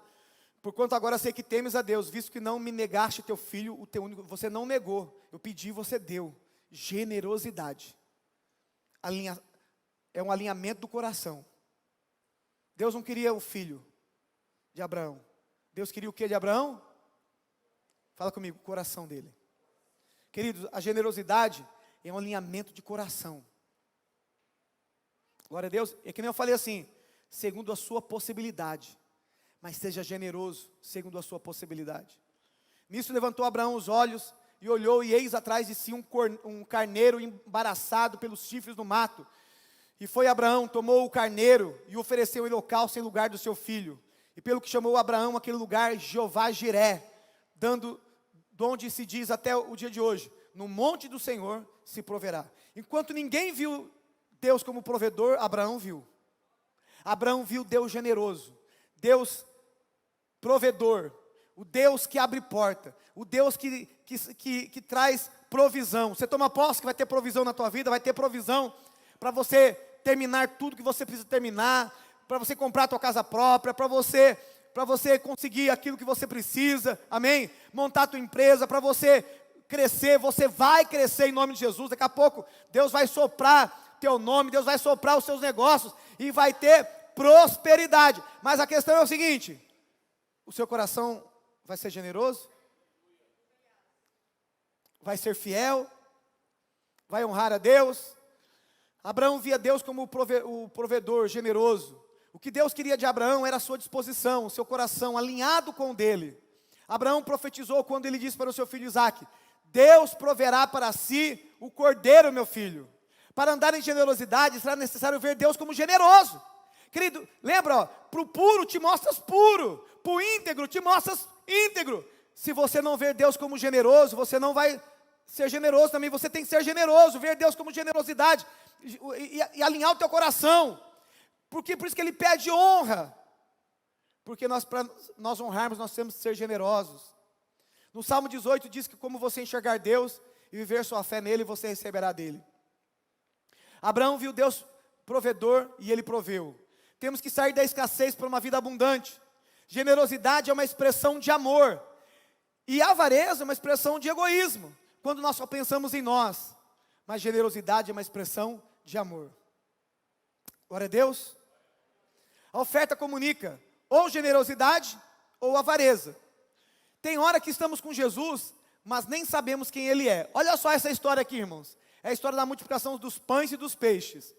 Porquanto agora sei que temes a Deus, visto que não me negaste teu filho, o teu único. Você não negou, eu pedi e você deu. Generosidade. É um alinhamento do coração. Deus não queria o filho de Abraão. Deus queria o que de Abraão? Fala comigo, o coração dele. Queridos, a generosidade é um alinhamento de coração. Glória a Deus. É que nem eu falei assim: segundo a sua possibilidade. Mas seja generoso, segundo a sua possibilidade. Nisso levantou Abraão os olhos e olhou, e eis atrás de si um carneiro embaraçado pelos chifres no mato. E foi Abraão, tomou o carneiro e ofereceu em holocausto em lugar do seu filho. E pelo que chamou Abraão aquele lugar Jeová Jiré, dando, de onde se diz até o dia de hoje: no monte do Senhor se proverá. Enquanto ninguém viu Deus como provedor, Abraão viu. Abraão viu Deus generoso, Deus provedor, o Deus que abre porta, o Deus que traz provisão. Você toma posse que vai ter provisão na tua vida, vai ter provisão para você terminar tudo que você precisa terminar, para você comprar a tua casa própria, para você conseguir aquilo que você precisa, amém? Montar a tua empresa, para você crescer, você vai crescer em nome de Jesus. Daqui a pouco Deus vai soprar teu nome, Deus vai soprar os seus negócios e vai ter prosperidade. Mas a questão é o seguinte: o seu coração vai ser generoso? Vai ser fiel? Vai honrar a Deus? Abraão via Deus como o provedor generoso. O que Deus queria de Abraão era a sua disposição, o seu coração alinhado com o dele. Abraão profetizou quando ele disse para o seu filho Isaque: Deus proverá para si o cordeiro, meu filho. Para andar em generosidade será necessário ver Deus como generoso. Querido, lembra, para o puro te mostras puro, para o íntegro te mostras íntegro. Se você não ver Deus como generoso, você não vai ser generoso também. Você tem que ser generoso, ver Deus como generosidade e alinhar o teu coração. Por isso que ele pede honra. Porque para nós honrarmos, nós temos que ser generosos. No Salmo 18 diz que como você enxergar Deus e viver sua fé nele, você receberá dele. Abraão viu Deus provedor e ele proveu. Temos que sair da escassez para uma vida abundante. Generosidade é uma expressão de amor. E avareza é uma expressão de egoísmo, quando nós só pensamos em nós. Mas generosidade é uma expressão de amor. Glória a Deus. A oferta comunica ou generosidade ou avareza. Tem hora que estamos com Jesus, mas nem sabemos quem Ele é. Olha só essa história aqui, irmãos. É a história da multiplicação dos pães e dos peixes.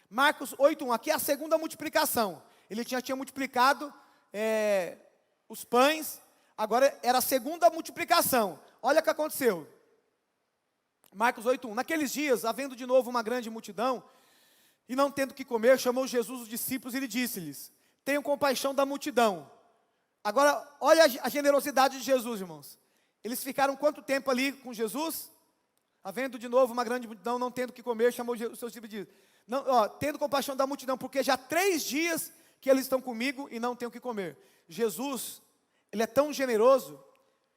Marcos 8:1, aqui é a segunda multiplicação. Ele tinha multiplicado os pães, agora era a segunda multiplicação. Olha o que aconteceu. Marcos 8:1, naqueles dias, havendo de novo uma grande multidão, E não tendo que comer, chamou Jesus os discípulos e lhe disse-lhes: tenham compaixão da multidão. Agora, olha a generosidade de Jesus, irmãos. Eles ficaram quanto tempo ali com Jesus? Havendo de novo uma grande multidão, não tendo que comer, chamou os seus discípulos e disse: não, tendo compaixão da multidão, porque já 3 dias que eles estão comigo e não têm o que comer. Jesus, ele é tão generoso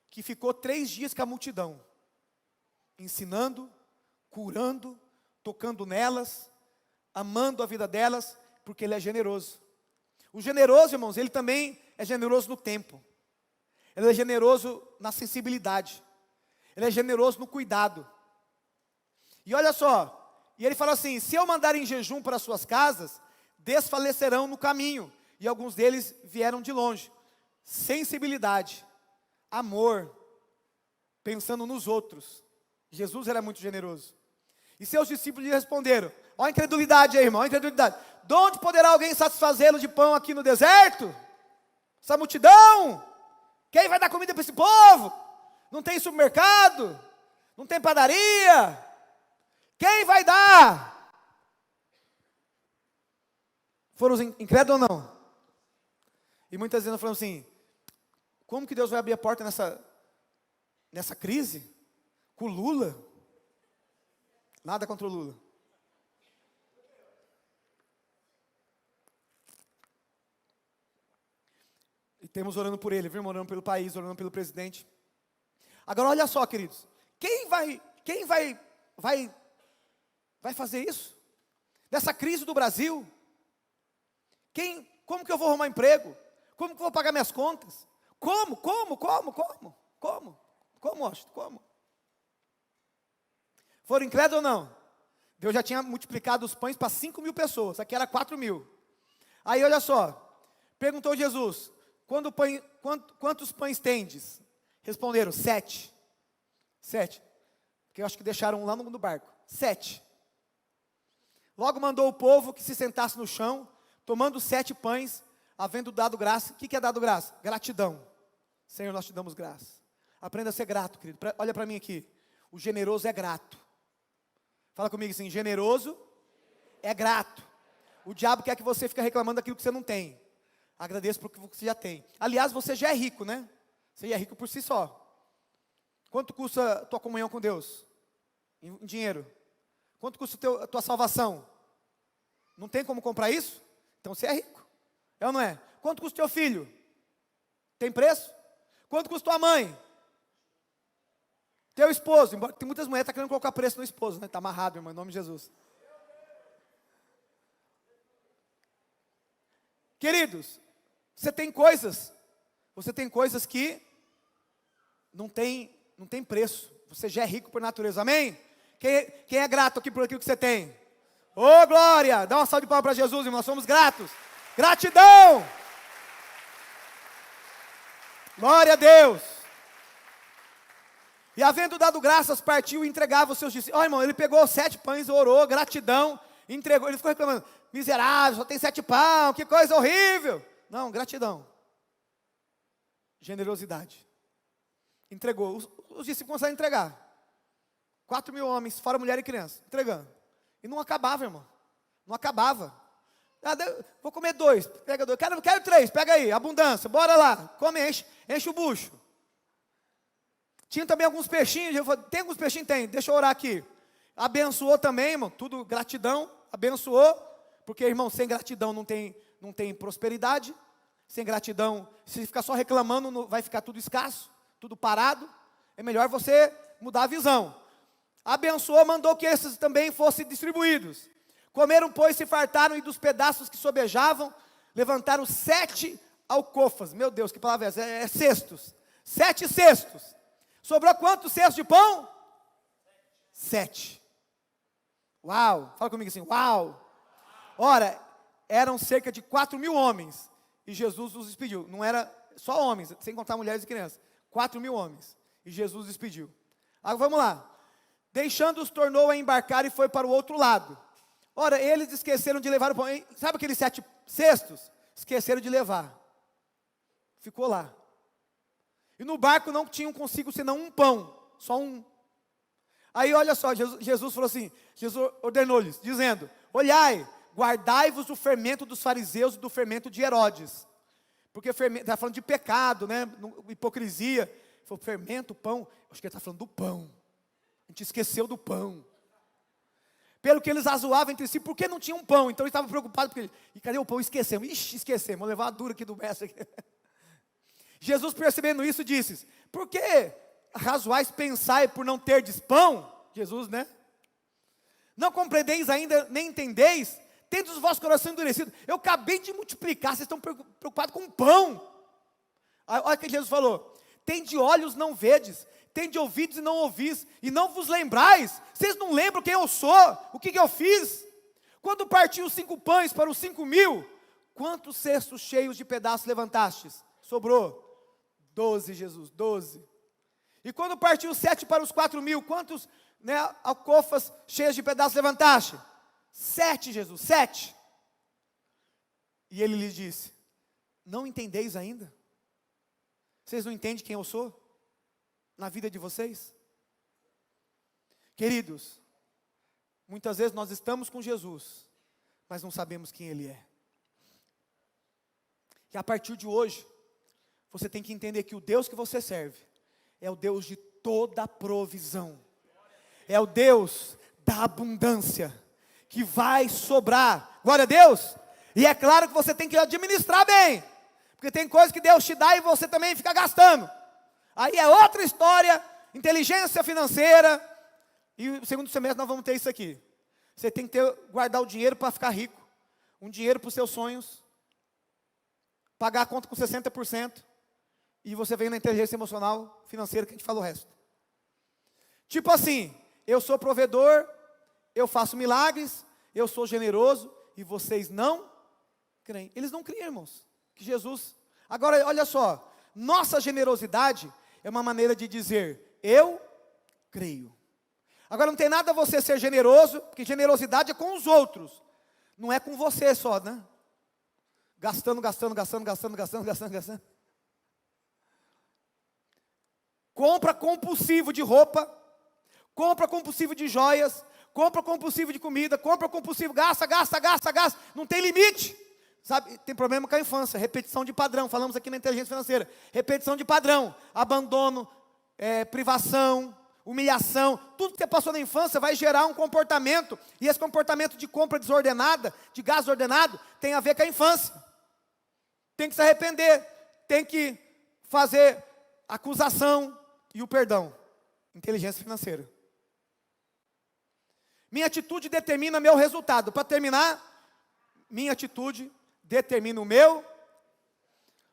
que ficou 3 dias com a multidão, ensinando, curando, tocando nelas, amando a vida delas, porque ele é generoso. O generoso, irmãos, ele também é generoso no tempo. Ele é generoso na sensibilidade. Ele é generoso no cuidado. E olha só, e ele fala assim: se eu mandar em jejum para as suas casas, desfalecerão no caminho. E alguns deles vieram de longe. Sensibilidade, amor, pensando nos outros. Jesus era muito generoso. E seus discípulos lhe responderam: olha a incredulidade aí, irmão, olha a incredulidade. De onde poderá alguém satisfazê-lo de pão aqui no deserto? Essa multidão? Quem vai dar comida para esse povo? Não tem supermercado? Não tem padaria? Quem vai dar? Foram incrédulos ou não? E muitas vezes nós falamos assim: como que Deus vai abrir a porta nessa crise? Com o Lula? Nada contra o Lula. E temos orando por ele, viu? Orando pelo país, orando pelo presidente. Agora olha só, queridos. Quem vai fazer isso? Dessa crise do Brasil? Como que eu vou arrumar emprego? Como que eu vou pagar minhas contas? Como, Washington? Como? Foram incrédulos ou não? Deus já tinha multiplicado os pães para 5.000 pessoas, aqui era 4.000. Aí olha só, perguntou Jesus: quantos pães tendes? Responderam: 7. 7, porque eu acho que deixaram um lá no barco. 7. Logo mandou o povo que se sentasse no chão, tomando 7 pães, havendo dado graça. O que é dado graça? Gratidão. Senhor, nós te damos graça. Aprenda a ser grato, querido. Olha para mim aqui. O generoso é grato. Fala comigo assim: generoso é grato. O diabo quer que você fique reclamando daquilo que você não tem. Agradeça por que você já tem. Aliás, você já é rico, né? Você já é rico por si só. Quanto custa a tua comunhão com Deus? Em dinheiro. Quanto custa a tua salvação? Não tem como comprar isso? Então você é rico. É ou não é? Quanto custa o teu filho? Tem preço? Quanto custa tua mãe? Teu esposo? Embora tem muitas mulheres que estão querendo colocar preço no esposo, né? Está amarrado, irmão, em nome de Jesus. Queridos, você tem coisas que não tem preço. Você já é rico por natureza, amém? Quem é grato aqui por aquilo que você tem? Ô, glória! Dá uma salva de palmas para Jesus, irmão, nós somos gratos. Gratidão! Glória a Deus! E havendo dado graças, partiu e entregava os seus discípulos. Irmão, ele pegou 7 pães, orou, gratidão, entregou. Ele ficou reclamando: miserável, só tem 7 pães, que coisa horrível. Não, gratidão. Generosidade. Entregou. Os discípulos começaram a entregar. 4.000 homens, fora mulher e criança, entregando. E não acabava, irmão. Não acabava. Vou comer 2, pega 2. Quero 3, pega aí, abundância, bora lá. Come, enche o bucho. Tinha também alguns peixinhos. Eu falei: tem alguns peixinhos? Tem, deixa eu orar aqui. Abençoou também, irmão, tudo gratidão. Abençoou, porque, irmão, sem gratidão não tem prosperidade. Sem gratidão, se ficar só reclamando, vai ficar tudo escasso, tudo parado. É melhor você mudar a visão. Abençoou, mandou que esses também fossem distribuídos. Comeram, pois, se fartaram, e dos pedaços que sobejavam, levantaram 7 alcofas. Meu Deus, que palavra é essa? É cestos. 7 cestos. Sobrou quantos cestos de pão? 7. Uau, fala comigo assim: uau. Ora, eram cerca de 4.000 homens, e Jesus os despediu. Não era só homens, sem contar mulheres e crianças. 4.000 homens, e Jesus despediu. Agora vamos lá. Deixando-os, tornou a embarcar e foi para o outro lado. Ora, eles esqueceram de levar o pão. Sabe aqueles 7 cestos? Esqueceram de levar. Ficou lá. E no barco não tinham consigo senão um pão, só um. Aí olha só, Jesus falou assim, Jesus ordenou-lhes, dizendo: olhai, guardai-vos do fermento dos fariseus e do fermento de Herodes. Porque está falando de pecado, né? Hipocrisia. Ele falou, fermento, pão. Acho que ele está falando do pão. A gente esqueceu do pão. Pelo que eles azoavam entre si, porque não tinha um pão. Então ele estava preocupado, porque e cadê o pão? Esquecemos. Ixi, esquecemos. Vou levar a dura aqui do mestre. Jesus, percebendo isso, disse, por que razoais pensai por não terdes pão? Jesus, né? Não compreendeis ainda, nem entendeis? Tendes os vossos corações endurecidos. Eu acabei de multiplicar, vocês estão preocupados com pão. Olha o que Jesus falou. Tende olhos, não vedes. Tende ouvidos e não ouvis. E não vos lembrais. Vocês não lembram quem eu sou? O que eu fiz? Quando parti os 5 pães para os 5.000, quantos cestos cheios de pedaços levantastes? Sobrou 12, Jesus, 12. E quando partiu 7 para os 4.000, quantos, né, alcofas cheias de pedaços levantaste? 7, Jesus, 7. E ele lhe disse, não entendeis ainda? Vocês não entendem quem eu sou? Na vida de vocês? Queridos, muitas vezes nós estamos com Jesus, mas não sabemos quem Ele é. E a partir de hoje, você tem que entender que o Deus que você serve é o Deus de toda provisão. É o Deus da abundância, que vai sobrar. Glória a Deus. E é claro que você tem que administrar bem, porque tem coisas que Deus te dá e você também fica gastando. Aí é outra história, inteligência financeira. E no segundo semestre nós vamos ter isso aqui. Você tem que guardar o dinheiro para ficar rico. Um dinheiro para os seus sonhos. Pagar a conta com 60%. E você vem na inteligência emocional, financeira, que a gente fala o resto. Tipo assim, eu sou provedor, eu faço milagres, eu sou generoso, e vocês não creem. Eles não criam, irmãos. Que Jesus... Agora, olha só. Nossa generosidade é uma maneira de dizer, eu creio. Agora, não tem nada a você ser generoso, porque generosidade é com os outros. Não é com você só, né? Gastando. Compra compulsivo de roupa, compra compulsivo de joias, compra compulsivo de comida, compra compulsivo, gasta. Não tem limite. Sabe, tem problema com a infância, repetição de padrão, falamos aqui na inteligência financeira, repetição de padrão, abandono, privação, humilhação, tudo que você passou na infância vai gerar um comportamento, e esse comportamento de compra desordenada, de gasto desordenado, tem a ver com a infância. Tem que se arrepender, tem que fazer acusação e o perdão. Inteligência financeira. Minha atitude determina meu resultado. Para terminar, minha atitude determina o meu.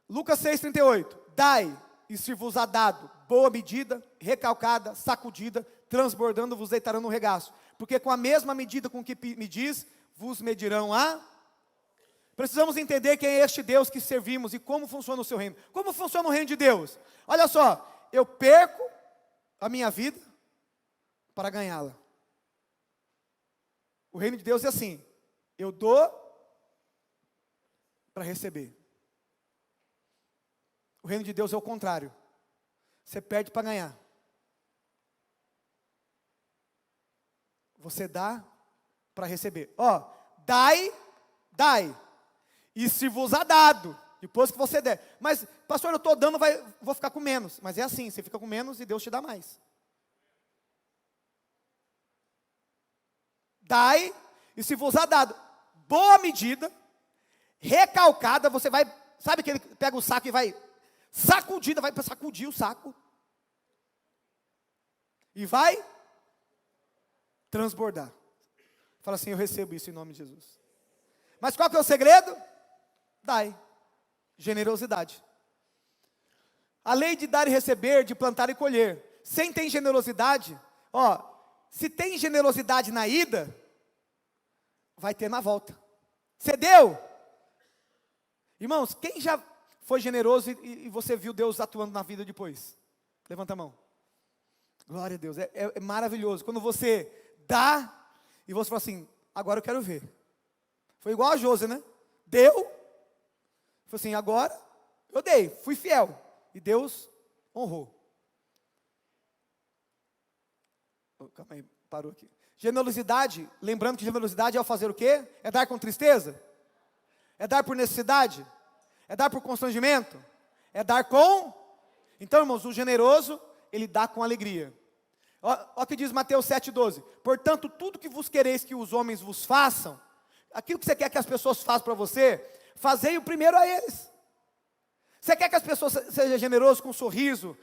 Lucas 6,38. Dai, e se vos há dado, boa medida, recalcada, sacudida, transbordando, vos deitarão no regaço. Porque com a mesma medida com que medis, vos medirão a... Precisamos entender quem é este Deus que servimos e como funciona o seu reino. Como funciona o reino de Deus? Olha só, eu perco a minha vida para ganhá-la. O reino de Deus é assim, eu dou para receber. O reino de Deus é o contrário. Você perde para ganhar. Você dá para receber. Ó, dai. E se vos há dado, depois que você der. Mas, pastor, eu estou dando, vou ficar com menos. Mas é assim, você fica com menos e Deus te dá mais. Dai, e se vos há dado, boa medida, recalcada, você vai, sabe que ele pega o saco e vai sacudida, vai para sacudir o saco. E vai transbordar. Fala assim, eu recebo isso em nome de Jesus. Mas qual que é o segredo? Dai. Generosidade. A lei de dar e receber, de plantar e colher. Sem ter generosidade, ó, se tem generosidade na ida, vai ter na volta. Você deu? Irmãos, quem já foi generoso e você viu Deus atuando na vida depois? Levanta a mão. Glória a Deus, é maravilhoso. Quando você dá, e você fala assim, agora eu quero ver. Foi igual a Josi, né? Deu. Falei assim, agora eu dei, fui fiel. E Deus honrou. Oh, calma aí, parou aqui. Generosidade, lembrando que generosidade é o fazer o quê? É dar com tristeza? É dar por necessidade? É dar por constrangimento? É dar com... Então, irmãos, o generoso, ele dá com alegria. Olha o que diz Mateus 7,12. Portanto, tudo que vos quereis que os homens vos façam, aquilo que você quer que as pessoas façam para você, fazei o primeiro a eles. Você quer que as pessoas sejam generosas com um sorriso,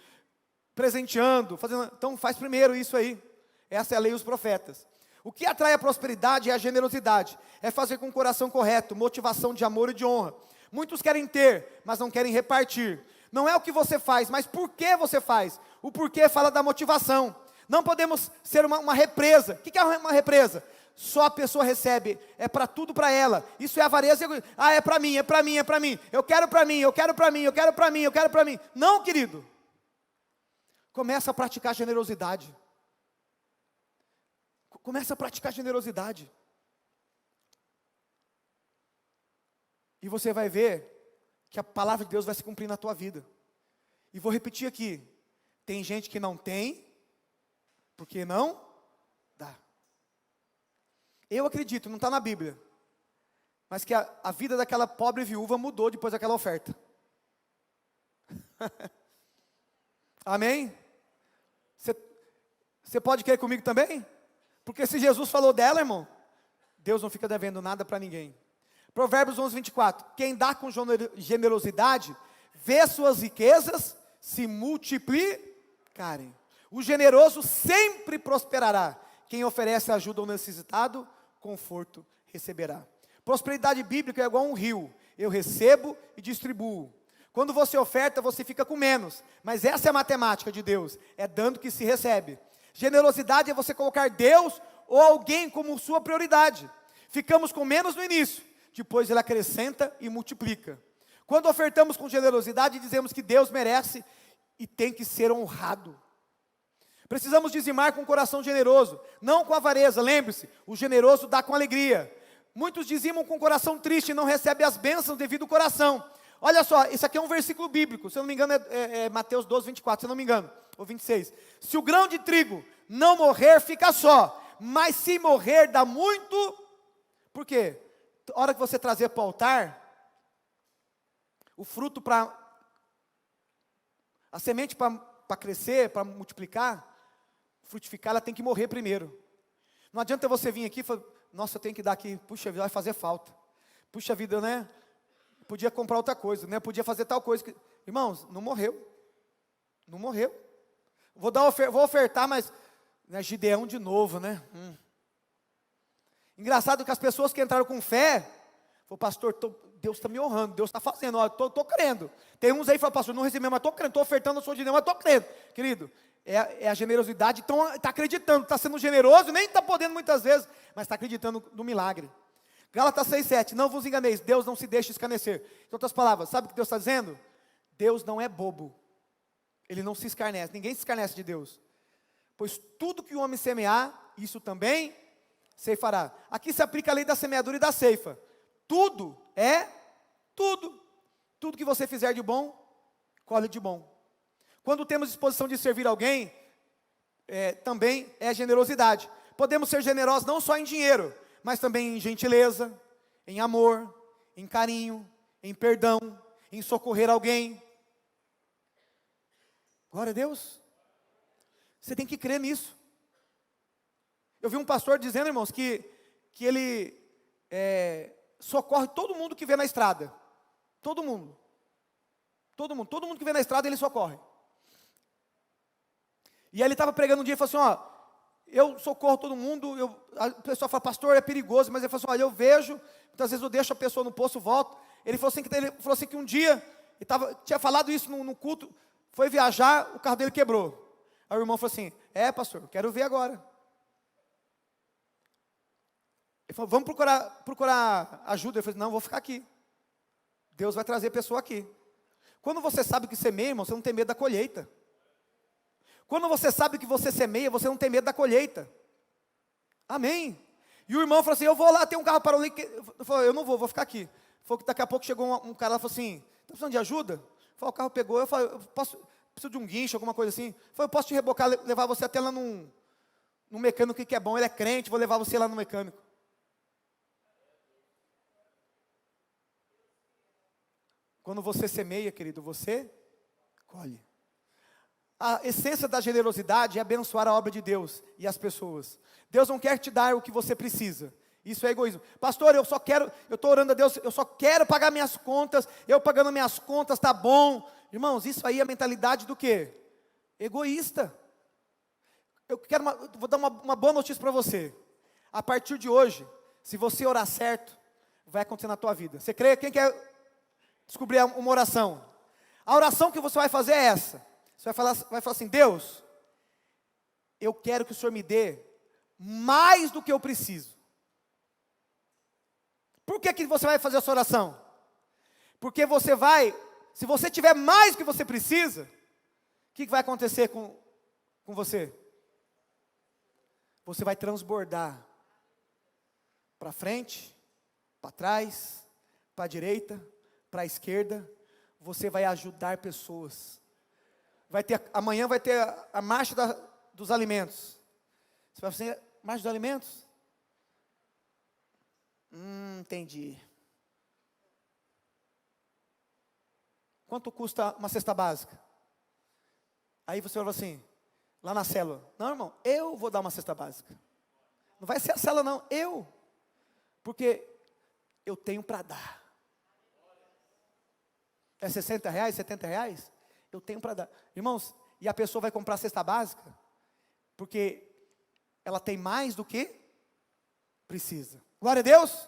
presenteando, fazendo, então faz primeiro isso aí. Essa é a lei dos profetas. O que atrai a prosperidade é a generosidade. É fazer com o coração correto, motivação de amor e de honra. Muitos querem ter, mas não querem repartir. Não é o que você faz, mas por que você faz. O porquê fala da motivação. Não podemos ser uma represa. O que é uma represa? Só a pessoa recebe, é para tudo para ela. Isso é avareza. Ah, é para mim, é para mim, é para mim. Eu quero para mim, eu quero para mim, eu quero para mim, eu quero para mim. Não, querido. Começa a praticar generosidade. Começa a praticar generosidade. E você vai ver que a palavra de Deus vai se cumprir na tua vida. E vou repetir aqui. Tem gente que não tem, porque não dá. Eu acredito, não está na Bíblia, mas que a vida daquela pobre viúva mudou depois daquela oferta. Amém? Você pode crer comigo também? Porque se Jesus falou dela, irmão, Deus não fica devendo nada para ninguém. Provérbios 11:24. Quem dá com generosidade, vê suas riquezas se multiplicarem. O generoso sempre prosperará. Quem oferece ajuda ao necessitado, conforto receberá. Prosperidade bíblica é igual a um rio. Eu recebo e distribuo. Quando você oferta, você fica com menos. Mas essa é a matemática de Deus. É dando que se recebe. Generosidade é você colocar Deus ou alguém como sua prioridade. Ficamos com menos no início. Depois ele acrescenta e multiplica. Quando ofertamos com generosidade, dizemos que Deus merece e tem que ser honrado. Precisamos dizimar com um coração generoso, não com avareza. Lembre-se, o generoso dá com alegria. Muitos dizimam com o coração triste e não recebem as bênçãos devido ao coração. Olha só, isso aqui é um versículo bíblico, se eu não me engano é Mateus 12:24, se eu não me engano, ou 26. Se o grão de trigo não morrer, fica só, mas se morrer, dá muito. Por quê? A hora que você trazer para o altar, o fruto a semente para crescer, para multiplicar, frutificar, ela tem que morrer primeiro. Não adianta você vir aqui e falar, nossa, eu tenho que dar aqui, puxa vida, vai fazer falta. Puxa vida, né? Podia comprar outra coisa, né? Podia fazer tal coisa. Irmãos, não morreu. Não morreu. Vou ofertar, mas né, Gideão de novo, né? Engraçado que as pessoas que entraram com fé, falou, pastor, Deus está me honrando, Deus está fazendo, estou crendo. Tem uns aí que falam, pastor, não recebi, mas estou crendo, estou ofertando, eu sou Gideão, mas estou crendo. Querido, é a generosidade, então está acreditando, está sendo generoso, nem está podendo muitas vezes, mas está acreditando no milagre. Gálatas 6:7, não vos enganeis, Deus não se deixa escarnecer. Em outras palavras, sabe o que Deus está dizendo? Deus não é bobo, Ele não se escarnece, ninguém se escarnece de Deus. Pois tudo que o homem semear, isso também ceifará. Aqui se aplica a lei da semeadura e da ceifa. Tudo é tudo. Tudo que você fizer de bom, colhe de bom. Quando temos disposição de servir alguém, também é generosidade. Podemos ser generosos não só em dinheiro, mas também em gentileza, em amor, em carinho, em perdão, em socorrer alguém. Glória a Deus. Você tem que crer nisso. Eu vi um pastor dizendo, irmãos, que ele socorre todo mundo que vê na estrada. Todo mundo. Todo mundo que vê na estrada, ele socorre. E aí ele estava pregando um dia e falou assim, eu socorro todo mundo, a pessoa fala, pastor, é perigoso, mas ele falou assim, olha, eu vejo, muitas vezes eu deixo a pessoa no poço, volto. Ele falou assim que um dia, tinha falado isso no culto, foi viajar, o carro dele quebrou. Aí o irmão falou assim, pastor, eu quero ver agora. Ele falou, vamos procurar ajuda. Eu falei, não, vou ficar aqui. Deus vai trazer a pessoa aqui. Quando você sabe que semeia, irmão, você não tem medo da colheita. Quando você sabe que você semeia, você não tem medo da colheita. Amém. E o irmão falou assim, eu vou lá, tem um carro parou ali. Eu falei, eu não vou ficar aqui. Falou que daqui a pouco chegou um cara lá e falou assim, está precisando de ajuda? Falei, o carro pegou, eu falei, preciso de um guincho, alguma coisa assim. Eu falei, eu posso te rebocar, levar você até lá num no mecânico que é bom, ele é crente, vou levar você lá no mecânico. Quando você semeia, querido, você colhe. A essência da generosidade é abençoar a obra de Deus e as pessoas. Deus não quer te dar o que você precisa. Isso é egoísmo. Pastor, eu estou orando a Deus, eu só quero pagar minhas contas, eu pagando minhas contas, tá bom. Irmãos, isso aí é a mentalidade do quê? Egoísta. Vou dar uma boa notícia para você. A partir de hoje, se você orar certo, vai acontecer na tua vida. Você crê? Quem quer descobrir uma oração? A oração que você vai fazer é essa. Você vai falar assim: Deus, eu quero que o Senhor me dê mais do que eu preciso. Por que você vai fazer essa oração? Porque se você tiver mais do que você precisa, o que vai acontecer com você? Você vai transbordar para frente, para trás, para a direita, para a esquerda. Você vai ajudar pessoas. Amanhã vai ter a marcha dos alimentos. Você vai fazer marcha dos alimentos? Entendi. Quanto custa uma cesta básica? Aí você fala assim, lá na célula: não, irmão, eu vou dar uma cesta básica. Não vai ser a célula não, eu. Porque eu tenho para dar. É R$60, R$70? Eu tenho para dar. Irmãos, e a pessoa vai comprar a cesta básica porque ela tem mais do que precisa. Glória a Deus.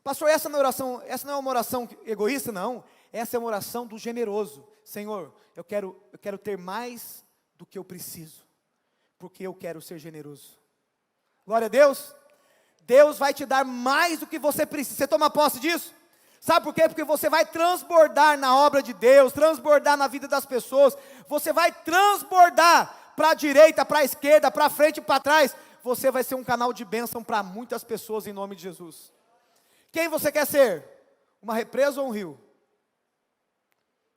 Pastor, essa não é uma oração egoísta, não. Essa é uma oração do generoso. Senhor, eu quero ter mais do que eu preciso, porque eu quero ser generoso. Glória a Deus. Deus vai te dar mais do que você precisa. Você toma posse disso? Sabe por quê? Porque você vai transbordar na obra de Deus, transbordar na vida das pessoas. Você vai transbordar para a direita, para a esquerda, para frente e para trás. Você vai ser um canal de bênção para muitas pessoas em nome de Jesus. Quem você quer ser? Uma represa ou um rio?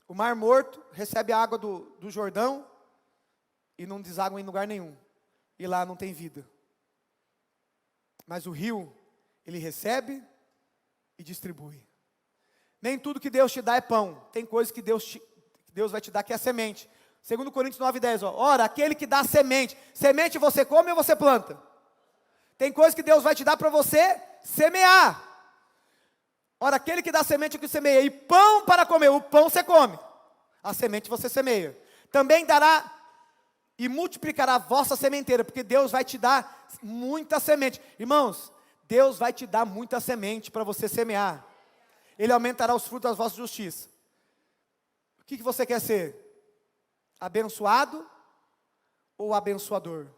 O Mar Morto recebe a água do Jordão e não deságua em lugar nenhum. E lá não tem vida. Mas o rio, ele recebe e distribui. Nem tudo que Deus te dá é pão. Tem coisas que Deus vai te dar que é semente. 2 Coríntios 9:10, ora, aquele que dá semente. Semente você come ou você planta? Tem coisas que Deus vai te dar para você semear. Ora, aquele que dá semente é o que semeia. E pão para comer, o pão você come. A semente você semeia. Também dará e multiplicará a vossa sementeira, porque Deus vai te dar muita semente. Irmãos, Deus vai te dar muita semente para você semear. Ele aumentará os frutos da vossa justiça. O que você quer ser? Abençoado ou abençoador?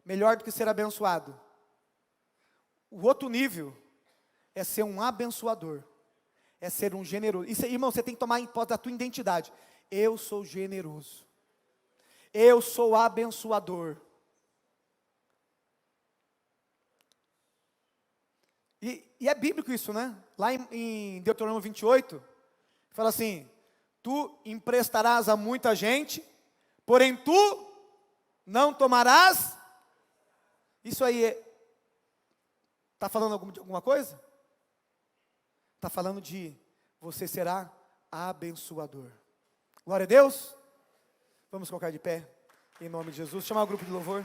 Melhor do que ser abençoado. O outro nível é ser um abençoador. É ser um generoso. Isso, irmão, você tem que tomar em conta a tua identidade. Eu sou generoso. Eu sou abençoador. E é bíblico isso, né? Lá em Deuteronômio 28, fala assim: tu emprestarás a muita gente, porém tu não tomarás. Isso aí está falando de alguma coisa? Está falando de você será abençoador. Glória a Deus. Vamos colocar de pé, em nome de Jesus. Chamar o grupo de louvor.